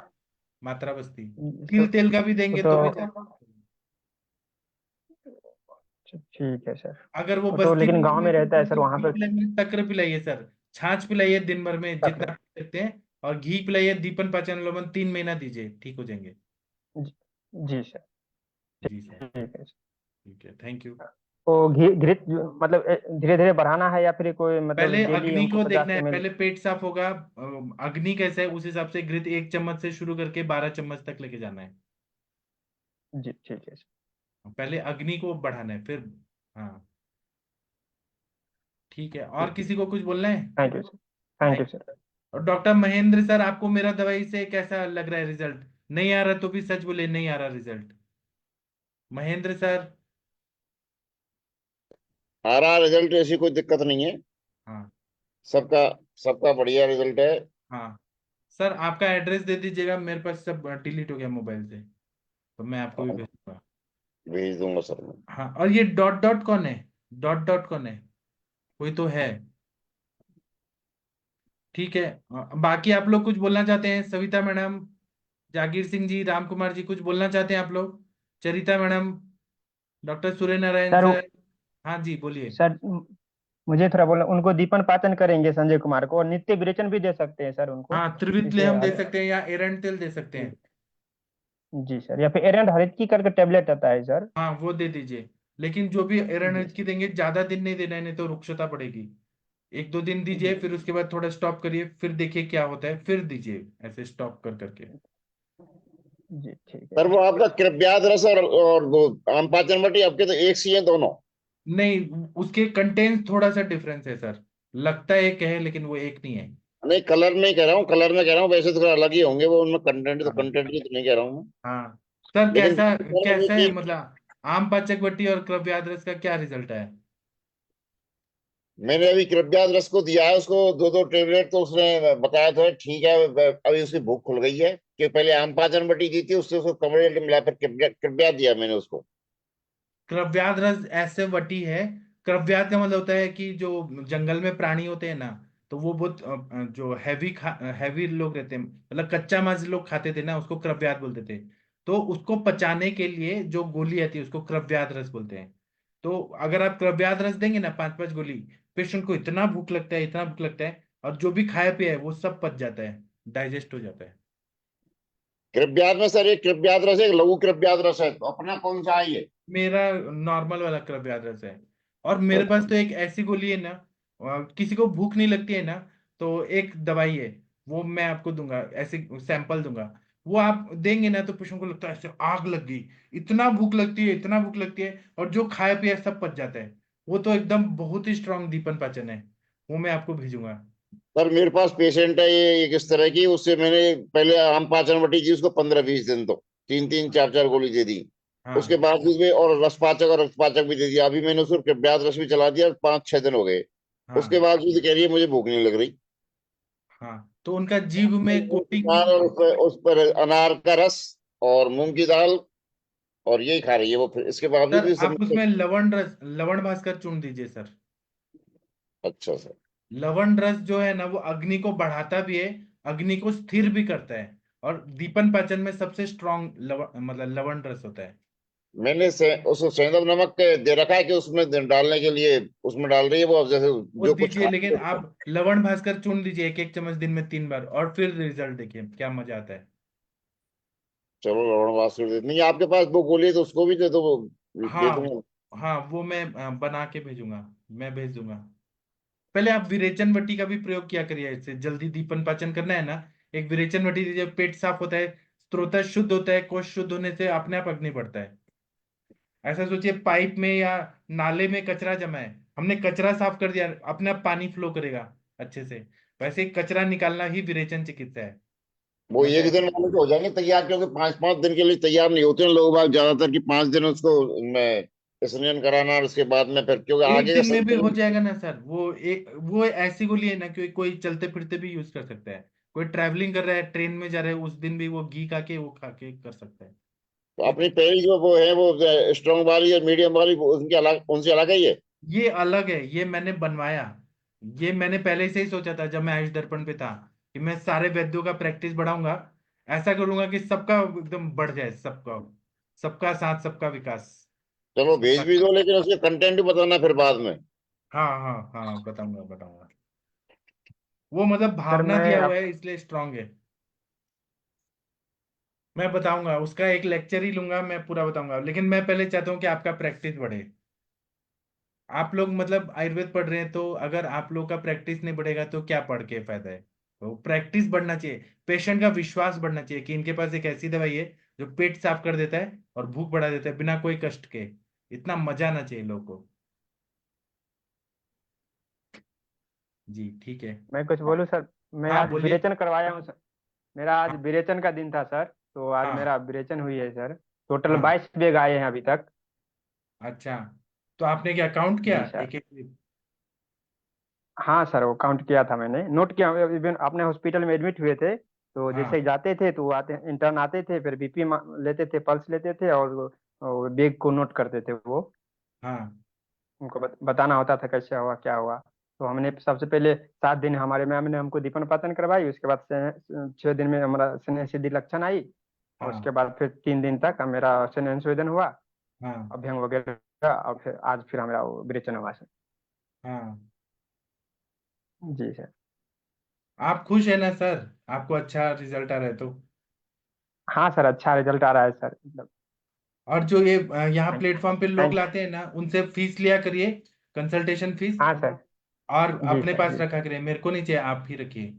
मात्रा बस्ती। तो, तिल तेल का भी देंगे तो भी ज्यादा। ठीक है सर। अगर वो वो तो बस्ती लेकिन गांव पिलाएंगे में तो रहता है ठीक सर, है, वहां घी पर पिलाएंगे, तक्र पिलाइए सर। छाछ पिलाइए दिन भर में तक। जितना पी सकते हैं। और घी पिलाइए, दीपन पाचन लोमन 3 महीना दीजिए, ठीक हो जाएंगे। जी, जी सर। जी सर। ठीक है सर। ठीक है, थैंक यू। तो घी घृत मतलब धीरे धीरे बढ़ाना है या फिर कोई मतलब पहले डेली अग्नि उनको को देखना 50 है, ml? पहले पेट साफ होगा, अग्नि कैसा है उस हिसाब से घृत 1 चम्मच से शुरू करके 12 चम्मच तक लेके जाना है। जी ठीक है सर। पहले अग्नि को बढ़ाना है, फिर। हाँ ठीक है, और ठीक है, किसी को कुछ बोलना है? Thank you sir. Thank you thank. Sir. और डॉक्टर महेंद्र सर, आपको मेरा दवाई से कैसा लग रहा है रिजल्ट? नहीं आ रहा तो भी सच बोले, नहीं आ रहा रिजल्ट। महेंद्र सर। आ रहा रिजल्ट, ऐसी कोई दिक्कत नहीं है। हाँ सबका सबका बढ़िया रिजल्ट है। हाँ। सर आपका एड्रेस दे दीजिएगा, मेरे पास सब डिलीट हो गया मोबाइल से, तो मैं आपको भी भेजूंगा। भेज दूंगा सर मैं। हाँ, और ये डॉट डॉट कौन है? डॉट डॉट कौन है? कोई तो है। ठीक है। बाकी आप लोग कुछ बोलना चाहते हैं? सविता मैडम, जागीर सिंह जी, राम कुमार जी, कुछ बोलना चाहते हैं आप लोग? चरिता madam, doctor Surya Narayan sir sir. हाँ जी बोलिए। सर मुझे थोड़ा बोलना, उनको दीपन पाचन करेंगे संजय कुमार को, और नित्य विरेचन भी दे सकते हैं सर उनको? हाँ, त्रिवित जैसे लेहम दे सकते हैं या एरंड तेल दे सकते हैं। जी सर, या फिर एरेंड हरितकी करके टेबलेट आता है सर? हाँ वो दे दीजिए। लेकिन जो भी जी एरंड की देंगे ज्यादा दिन नहीं देना है, नहीं तो रुक्षता पड़ेगी। 1-2 दिन दीजिए, जी फिर उसके बाद थोड़ा स्टॉप करिए, फिर देखिए क्या होता है, फिर दीजिए, ऐसे स्टॉप कर करके। जी ठीक है सर सर। वो आपका कृपयाद रस और वो आम पाचन बटी आपके तो एक सी है दोनों? नहीं, उसके कंटेंट थोड़ा सा डिफरेंस है सर। लगता है एक है लेकिन वो एक नहीं है। नहीं, कलर नहीं कह रहा हूँ, कलर में कह रहा हूँ, वैसे तो अलग ही होंगे वो, उनमें कंटेंट तो हाँ कंटेंट की तो नहीं कह रहा हूँ मैं। हाँ। सर लेकिन कैसा सर वो कैसा है, कि मतलब आम पाचक बट्टी और कृपयाद रस का क्या रिजल्ट है? मैंने अभी कृपयाद रस को दिया है उसको 2-2 टेबलेट, तो उसने बताया तो है ठीक है, अभी उसकी भूख खुल गई है। कि पहले आम पाचन बटी दी थी, उससे उसको कमरे मिला, फिर कृपयाद दिया मैंने उसको। क्रव्याद रस ऐसे वटी है। क्रव्याद का मतलब होता है कि जो जंगल में प्राणी होते हैं ना, तो वो बहुत जो हैवी लोग रहते हैं, मतलब कच्चा मांस लोग खाते थे ना, उसको क्रव्याद बोलते थे। तो उसको पचाने के लिए जो गोली आती है उसको क्रव्याद रस बोलते हैं। तो अगर आप क्रव्याद रस देंगे ना 5-5 गोली, पेशेंट को इतना भूख लगता है, इतना भूख लगता है, और जो भी खाया पिया है वो सब पच जाता है। डाइजेस्ट हो जाता है। कृपयाद में सर एक कृपयाद रस है, एक लघु कृपयाद रस है, तो अपना कौन सा है ये? मेरा नॉर्मल वाला कृपयाद रस है। और मेरे पास तो एक ऐसी गोली है ना, किसी को भूख नहीं लगती है ना, तो एक दवाई है, वो मैं आपको दूंगा, ऐसे सैंपल दूंगा। वो आप देंगे ना तो पशुओं को लगता है ऐसे आग लग गई, इतना भूख लगती है, इतना भूख लगती है, और जो खाया पिया सब पच जाता है। वो तो एकदम बहुत ही स्ट्रांग दीपन पाचन है। वो मैं आपको भेजूंगा। सर मेरे पास पेशेंट है ये एक इस तरह की, उससे मैंने पहले आम पाचन बटी दी उसको 15-20 दिन, तो 3-3 4-4 गोली दे दी। उसके हाँ बावजूद में और रसपाचक और रक्तपाचक भी दे दिया, अभी मैंने उसको कृपयाद रस भी चला दिया, 5-6 दिन हो गए। उसके हाँ बावजूद कह रही है मुझे भूख नहीं लग रही। हाँ, तो उनका जीभ में कोटिंग। और उस पर अनार का रस और मूंग की दाल, और यही खा रही है वो, फिर इसके बावजूद सर भी आप उसमें लवण भास्कर चूर्ण दीजिए सर। अच्छा सर। लवण रस जो है ना वो अग्नि को बढ़ाता भी है, अग्नि को स्थिर भी करता है, और दीपन पाचन में सबसे स्ट्रांग मतलब लवण रस होता है। मैंने उसको सेंधव नमक दे रखा है कि उसमें डालने के लिए, उसमें डाल रही है वो, अब जैसे वो जो कुछ दीजिए, खा। लेकिन आप लवण भास्कर चूर्ण दीजिए 1-1 चम्मच दिन में 3 बार, और फिर रिजल्ट देखिए क्या मजा आता है। चलो लवण वास्ते दे, नहीं आपके पास वो गोली है तो उसको भी दे दो, वो दे हाँ दूंगा। हाँ, वो मैं बना के भेजूंगा, मैं भेज दूंगा। पहले आप विरेचन वटी का भी प्रयोग किया करिए, इससे जल्दी दीपन पाचन करना है ना। एक विरेचन वटी दीजिए, पेट साफ होता है, स्त्रोता शुद्ध होता है, कोष शुद्ध होने से अपने आप अग्नि बढ़ता है। ऐसा सोचिए पाइप में या नाले में कचरा जमा है, हमने कचरा साफ कर दिया, अपने आप पानी फ्लो करेगा अच्छे से। वैसे ही कचरा निकालना ही विरेचन चिकित्सा है। वो वैसे एक दिन वाले तो हो जाएंगे तैयार, क्योंकि 5-5 दिन के लिए तैयार नहीं होते हैं लोग बाग ज्यादातर, कि 5 दिन उसको मैं स्नान कराना, और उसके बाद में फिर क्योंकि एक आगे का दिन में भी हो संतुलन। जाएगा ना सर, वो ऐसी गोली है ना कि कोई चलते फिरते भी यूज कर सकता है। कोई ट्रैवलिंग कर रहा है, ट्रेन में जा रहा है, उस दिन भी वो घी खा के वो खा के कर सकता है। तो ये अपनी पहली जो वो है वो स्ट्रांग वाली और मीडियम वाली, उनके अलग, उनसे अलग है ये। ये अलग है, ये मैंने बनवाया। ये मैंने पहले से ही सोचा था जब मैं आयुष दर्पण पे था, कि मैं सारे वैद्यों का प्रैक्टिस बढ़ाऊंगा। ऐसा करूंगा कि सबका एकदम बढ़ जाए, सबका, सबका साथ सबका विकास। चलो भेज सबका। भी दो, लेकिन उसके कंटेंट भी बताना फिर बाद में। हाँ हाँ हाँ, बताऊंगा बताऊंगा। वो मतलब सर भावना मैं दिया हुआ आप है इसलिए स्ट्रांग है। मैं बताऊंगा, उसका एक लेक्चर ही लूंगा, मैं पूरा बताऊंगा, लेकिन मैं पहले चाहता हूँ कि आपका प्रैक्टिस बढ़े। आप लोग मतलब आयुर्वेद पढ़ रहे हैं, तो अगर आप लोग का प्रैक्टिस नहीं बढ़ेगा तो क्या पढ़ के फायदा है। तो प्रैक्टिस बढ़ना चाहिए, पेशेंट का विश्वास बढ़ना चाहिए कि इनके पास एक ऐसी दवाई है जो पेट साफ कर देता है और भूख बढ़ा देता है बिना कोई कष्ट के। इतना मजा आना चाहिए लोगों को। जी ठीक है। मैं कुछ बोलूँ सर? मैं हाँ आज बोलिए। विरेचन करवाया हूँ सर। मेरा आज हाँ विरेचन का दिन था सर। तो आज हाँ मेरा विरेचन हुई है सर। टोटल हाँ। 22 बैग आए हैं अभी तक। अच्छा, तो आपने क्या काउंट किया जी सर। एक एक? हाँ सर, वो काउंट किया था मैंने, नोट किया। इवन अपने हॉस्पिटल में एडमिट हुए थे, तो जैसे हाँ ही जाते थे तो आते इंटर्न आते थे, फिर बीपी लेते थे, पल्स लेते थे, और बैग को नोट करते थे वो। हाँ उनको बताना होता था कैसे हुआ क्या हुआ। तो हमने सबसे पहले 7 दिन हमारे मैम ने हमको दीपन पाचन करवाई। उसके बाद 6 दिन में हमारा स्नेह सिद्धि लक्षण आई। और उसके हाँ बाद फिर 3 दिन तक मेरा स्नेह स्वेदन हुआ, हाँ अभ्यंग वगैरह। और फिर आज फिर हमारा वो विरेचन हुआ सर। हाँ। जी सर। आप खुश है ना सर? आपको अच्छा रिजल्ट आ रहा है तो? हाँ सर, अच्छा रिजल्ट आ रहा है सर, मतलब। और जो ये यहाँ थैंक प्लेटफॉर्म पे लोग थैंक लाते हैं ना, उनसे फीस लिया करिए, कंसल्टेशन फीस। हाँ सर। और जी अपने सर। पास जी रखा करिए, मेरे को नहीं चाहिए, आप ही रखिए।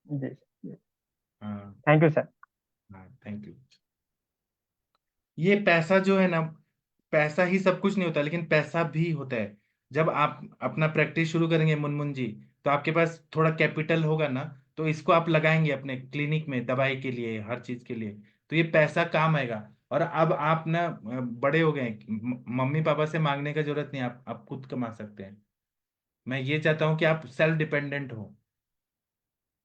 जी सर। हाँ थैंक यू सर। हाँ, थैंक यू। ये पैसा जो है ना, पैसा ही सब कुछ नहीं होता, लेकिन पैसा भी होता है। जब आप अपना प्रैक्टिस शुरू करेंगे मुनमुन जी, तो आपके पास थोड़ा कैपिटल होगा ना, तो इसको आप लगाएंगे अपने क्लिनिक में दवाई के लिए, हर चीज के लिए, तो ये पैसा काम आएगा। और अब आप ना बड़े हो गए हैं, मम्मी पापा से मांगने का जरूरत नहीं, आप खुद कमा सकते हैं। मैं ये चाहता हूँ कि आप सेल्फ डिपेंडेंट हो।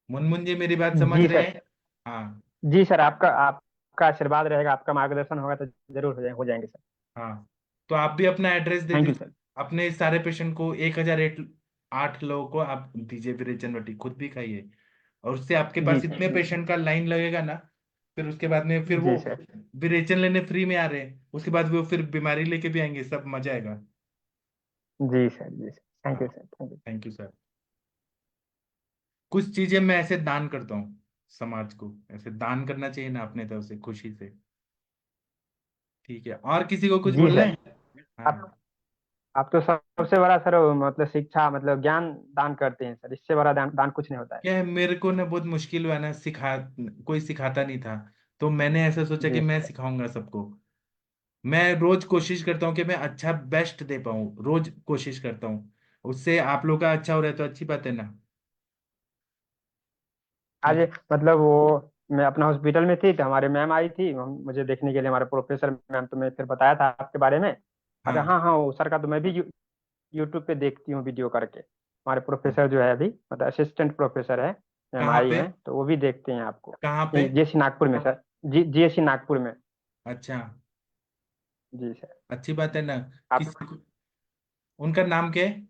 मुनमुन जी मेरी बात समझ जी रहे सर। हैं? हाँ जी सर, आपका आशीर्वाद रहेगा, आपका मार्गदर्शन होगा तो जरूर हो जाएंगे सर। हाँ। तो आप भी अपना एड्रेस दे थैंक यू दीजिए। सर। अपने सारे पेशेंट को 1008 लोगों को आप दीजिए विरेचन वटी, खुद भी खाइए। और उससे आपके जी पास इतने सर। पेशेंट का लाइन लगेगा ना, फिर उसके बाद में फिर वो जी सर। विरेचन लेने फ्री में आ रहे हैं, उसके बाद वो फिर बीमारी लेके भी आएंगे, सब मजा आएगा। जी सर। जी सर। थैंक हाँ, you sir. Thank you. Thank you sir. कुछ चीजें मैं ऐसे दान करता हूँ समाज को, ऐसे दान करना चाहिए ना अपने तरफ से खुशी से। ठीक है, और किसी को कुछ जी बोलना सर। है? आप हाँ, आप तो सबसे बड़ा सर मतलब शिक्षा मतलब ज्ञान दान करते हैं सर, इससे बड़ा दान कुछ नहीं होता है। क्या है, मेरे को ना बहुत मुश्किल हुआ ना, कोई सिखाता नहीं था, तो मैंने ऐसा सोचा कि जी मैं सर। सिखाऊंगा सबको। मैं रोज कोशिश करता हूँ कि मैं अच्छा बेस्ट दे पाऊँ, रोज कोशिश करता हूँ। उससे आप लोग का अच्छा हो रहा है तो अच्छी बात है ना। आज ठीक। मतलब वो मैं अपना हॉस्पिटल में थी तो हमारे मैम आई थी मुझे देखने के लिए, हमारे प्रोफेसर मैम, तो मैं फिर बताया था आपके बारे में। अरे हाँ। हाँ हाँ, वो सर का तो मैं भी यूट्यूब पे देखती हूँ वीडियो करके। हमारे प्रोफेसर जो है अभी मतलब असिस्टेंट प्रोफेसर है, मैम कहाँ आई पे? हैं तो वो भी देखते हैं आपको। कहाँ पे? जीएससी नागपुर में सर। जीएससी नागपुर में। अच्छा, जी सर। अच्छी बात है ना। आप किसी को, उनका नाम क्या है?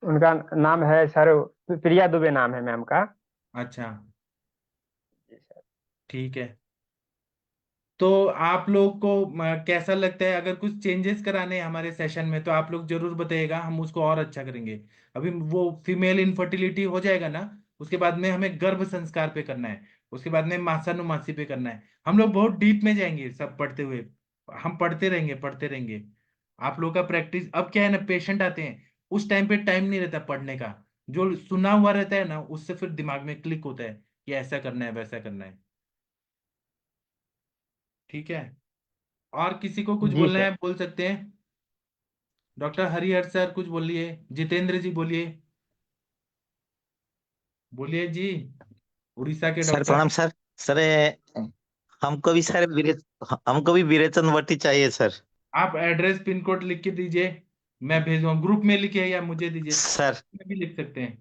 उनका नाम है सर, प्रिया दुबे नाम है मैम का। अच्छा, जी सर। ठीक है। तो आप लोग को कैसा लगता है, अगर कुछ चेंजेस कराने हैं हमारे सेशन में तो आप लोग जरूर बताइएगा, हम उसको और अच्छा करेंगे। अभी वो फीमेल इनफर्टिलिटी हो जाएगा ना, उसके बाद में हमें गर्भ संस्कार पे करना है, उसके बाद में मासानुमासी पे करना है। हम लोग बहुत डीप में जाएंगे सब पढ़ते हुए, हम पढ़ते रहेंगे पढ़ते रहेंगे। आप लोग का प्रैक्टिस, अब क्या है ना, पेशेंट आते हैं, उस टाइम पे टाइम नहीं रहता पढ़ने का, जो सुना हुआ रहता है ना उससे फिर दिमाग में क्लिक होता है कि ऐसा करना है वैसा करना है। ठीक है, और किसी को कुछ जी बोलना सर। है बोल सकते हैं। डॉक्टर हरिहर सर कुछ बोलिए, जितेंद्र जी बोलिए, बोलिए जी, उड़ीसा के सर डॉक्टर। प्रणाम सर। सर हमको भी सर हमको भी विरेचन वटी चाहिए सर। आप एड्रेस पिन कोड लिख के दीजिए, मैं भेजूंगा, ग्रुप में लिखे या मुझे दीजिए, सर में भी लिख सकते हैं।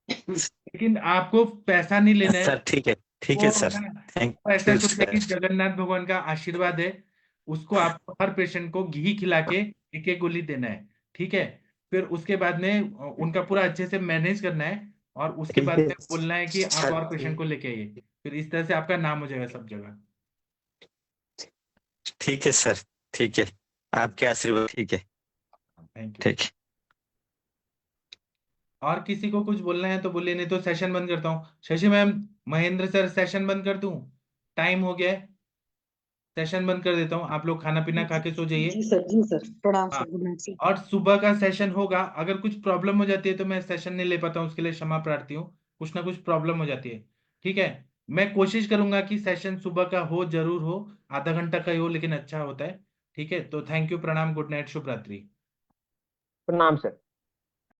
लेकिन आपको पैसा नहीं लेना है। सर ठीक है वो सर। ना, थैंक वो ऐसा यू सोचा कि सर। जगन्नाथ भगवान का आशीर्वाद है, उसको आपको हर पेशेंट को घी खिला के एक एक गोली देना है। ठीक है, फिर उसके बाद में उनका पूरा अच्छे से मैनेज करना है, और उसके ठीक बाद है में बोलना है कि आप सर। और पेशेंट को लेके आइए। फिर इस तरह से आपका नाम हो जाएगा सब जगह। ठीक है सर। ठीक है, आपके आशीर्वाद। ठीक है। Thank you. ठीक है। और किसी को कुछ बोलना है तो बोलिए, नहीं तो सेशन बंद करता हूँ। Shashi ma'am, Mahendra sir, session बंद कर दूं? टाइम हो गया है, सेशन बंद कर देता हूँ, आप लोग खाना पीना खा के सो जाइए। जी सर, जी सर, प्रणाम हाँ, सर, गुड नाइट सर। और सुबह का सेशन होगा, अगर कुछ प्रॉब्लम हो जाती है तो मैं सेशन नहीं ले पाता हूँ, उसके लिए क्षमा प्रार्थी हूँ, कुछ ना कुछ प्रॉब्लम हो जाती है। ठीक है, मैं कोशिश करूंगा कि सेशन सुबह का हो, जरूर हो, आधा घंटा का ही हो लेकिन अच्छा होता है। ठीक है, तो थैंक यू, प्रणाम, गुड नाइट, शुभ रात्रि। प्रणाम सर।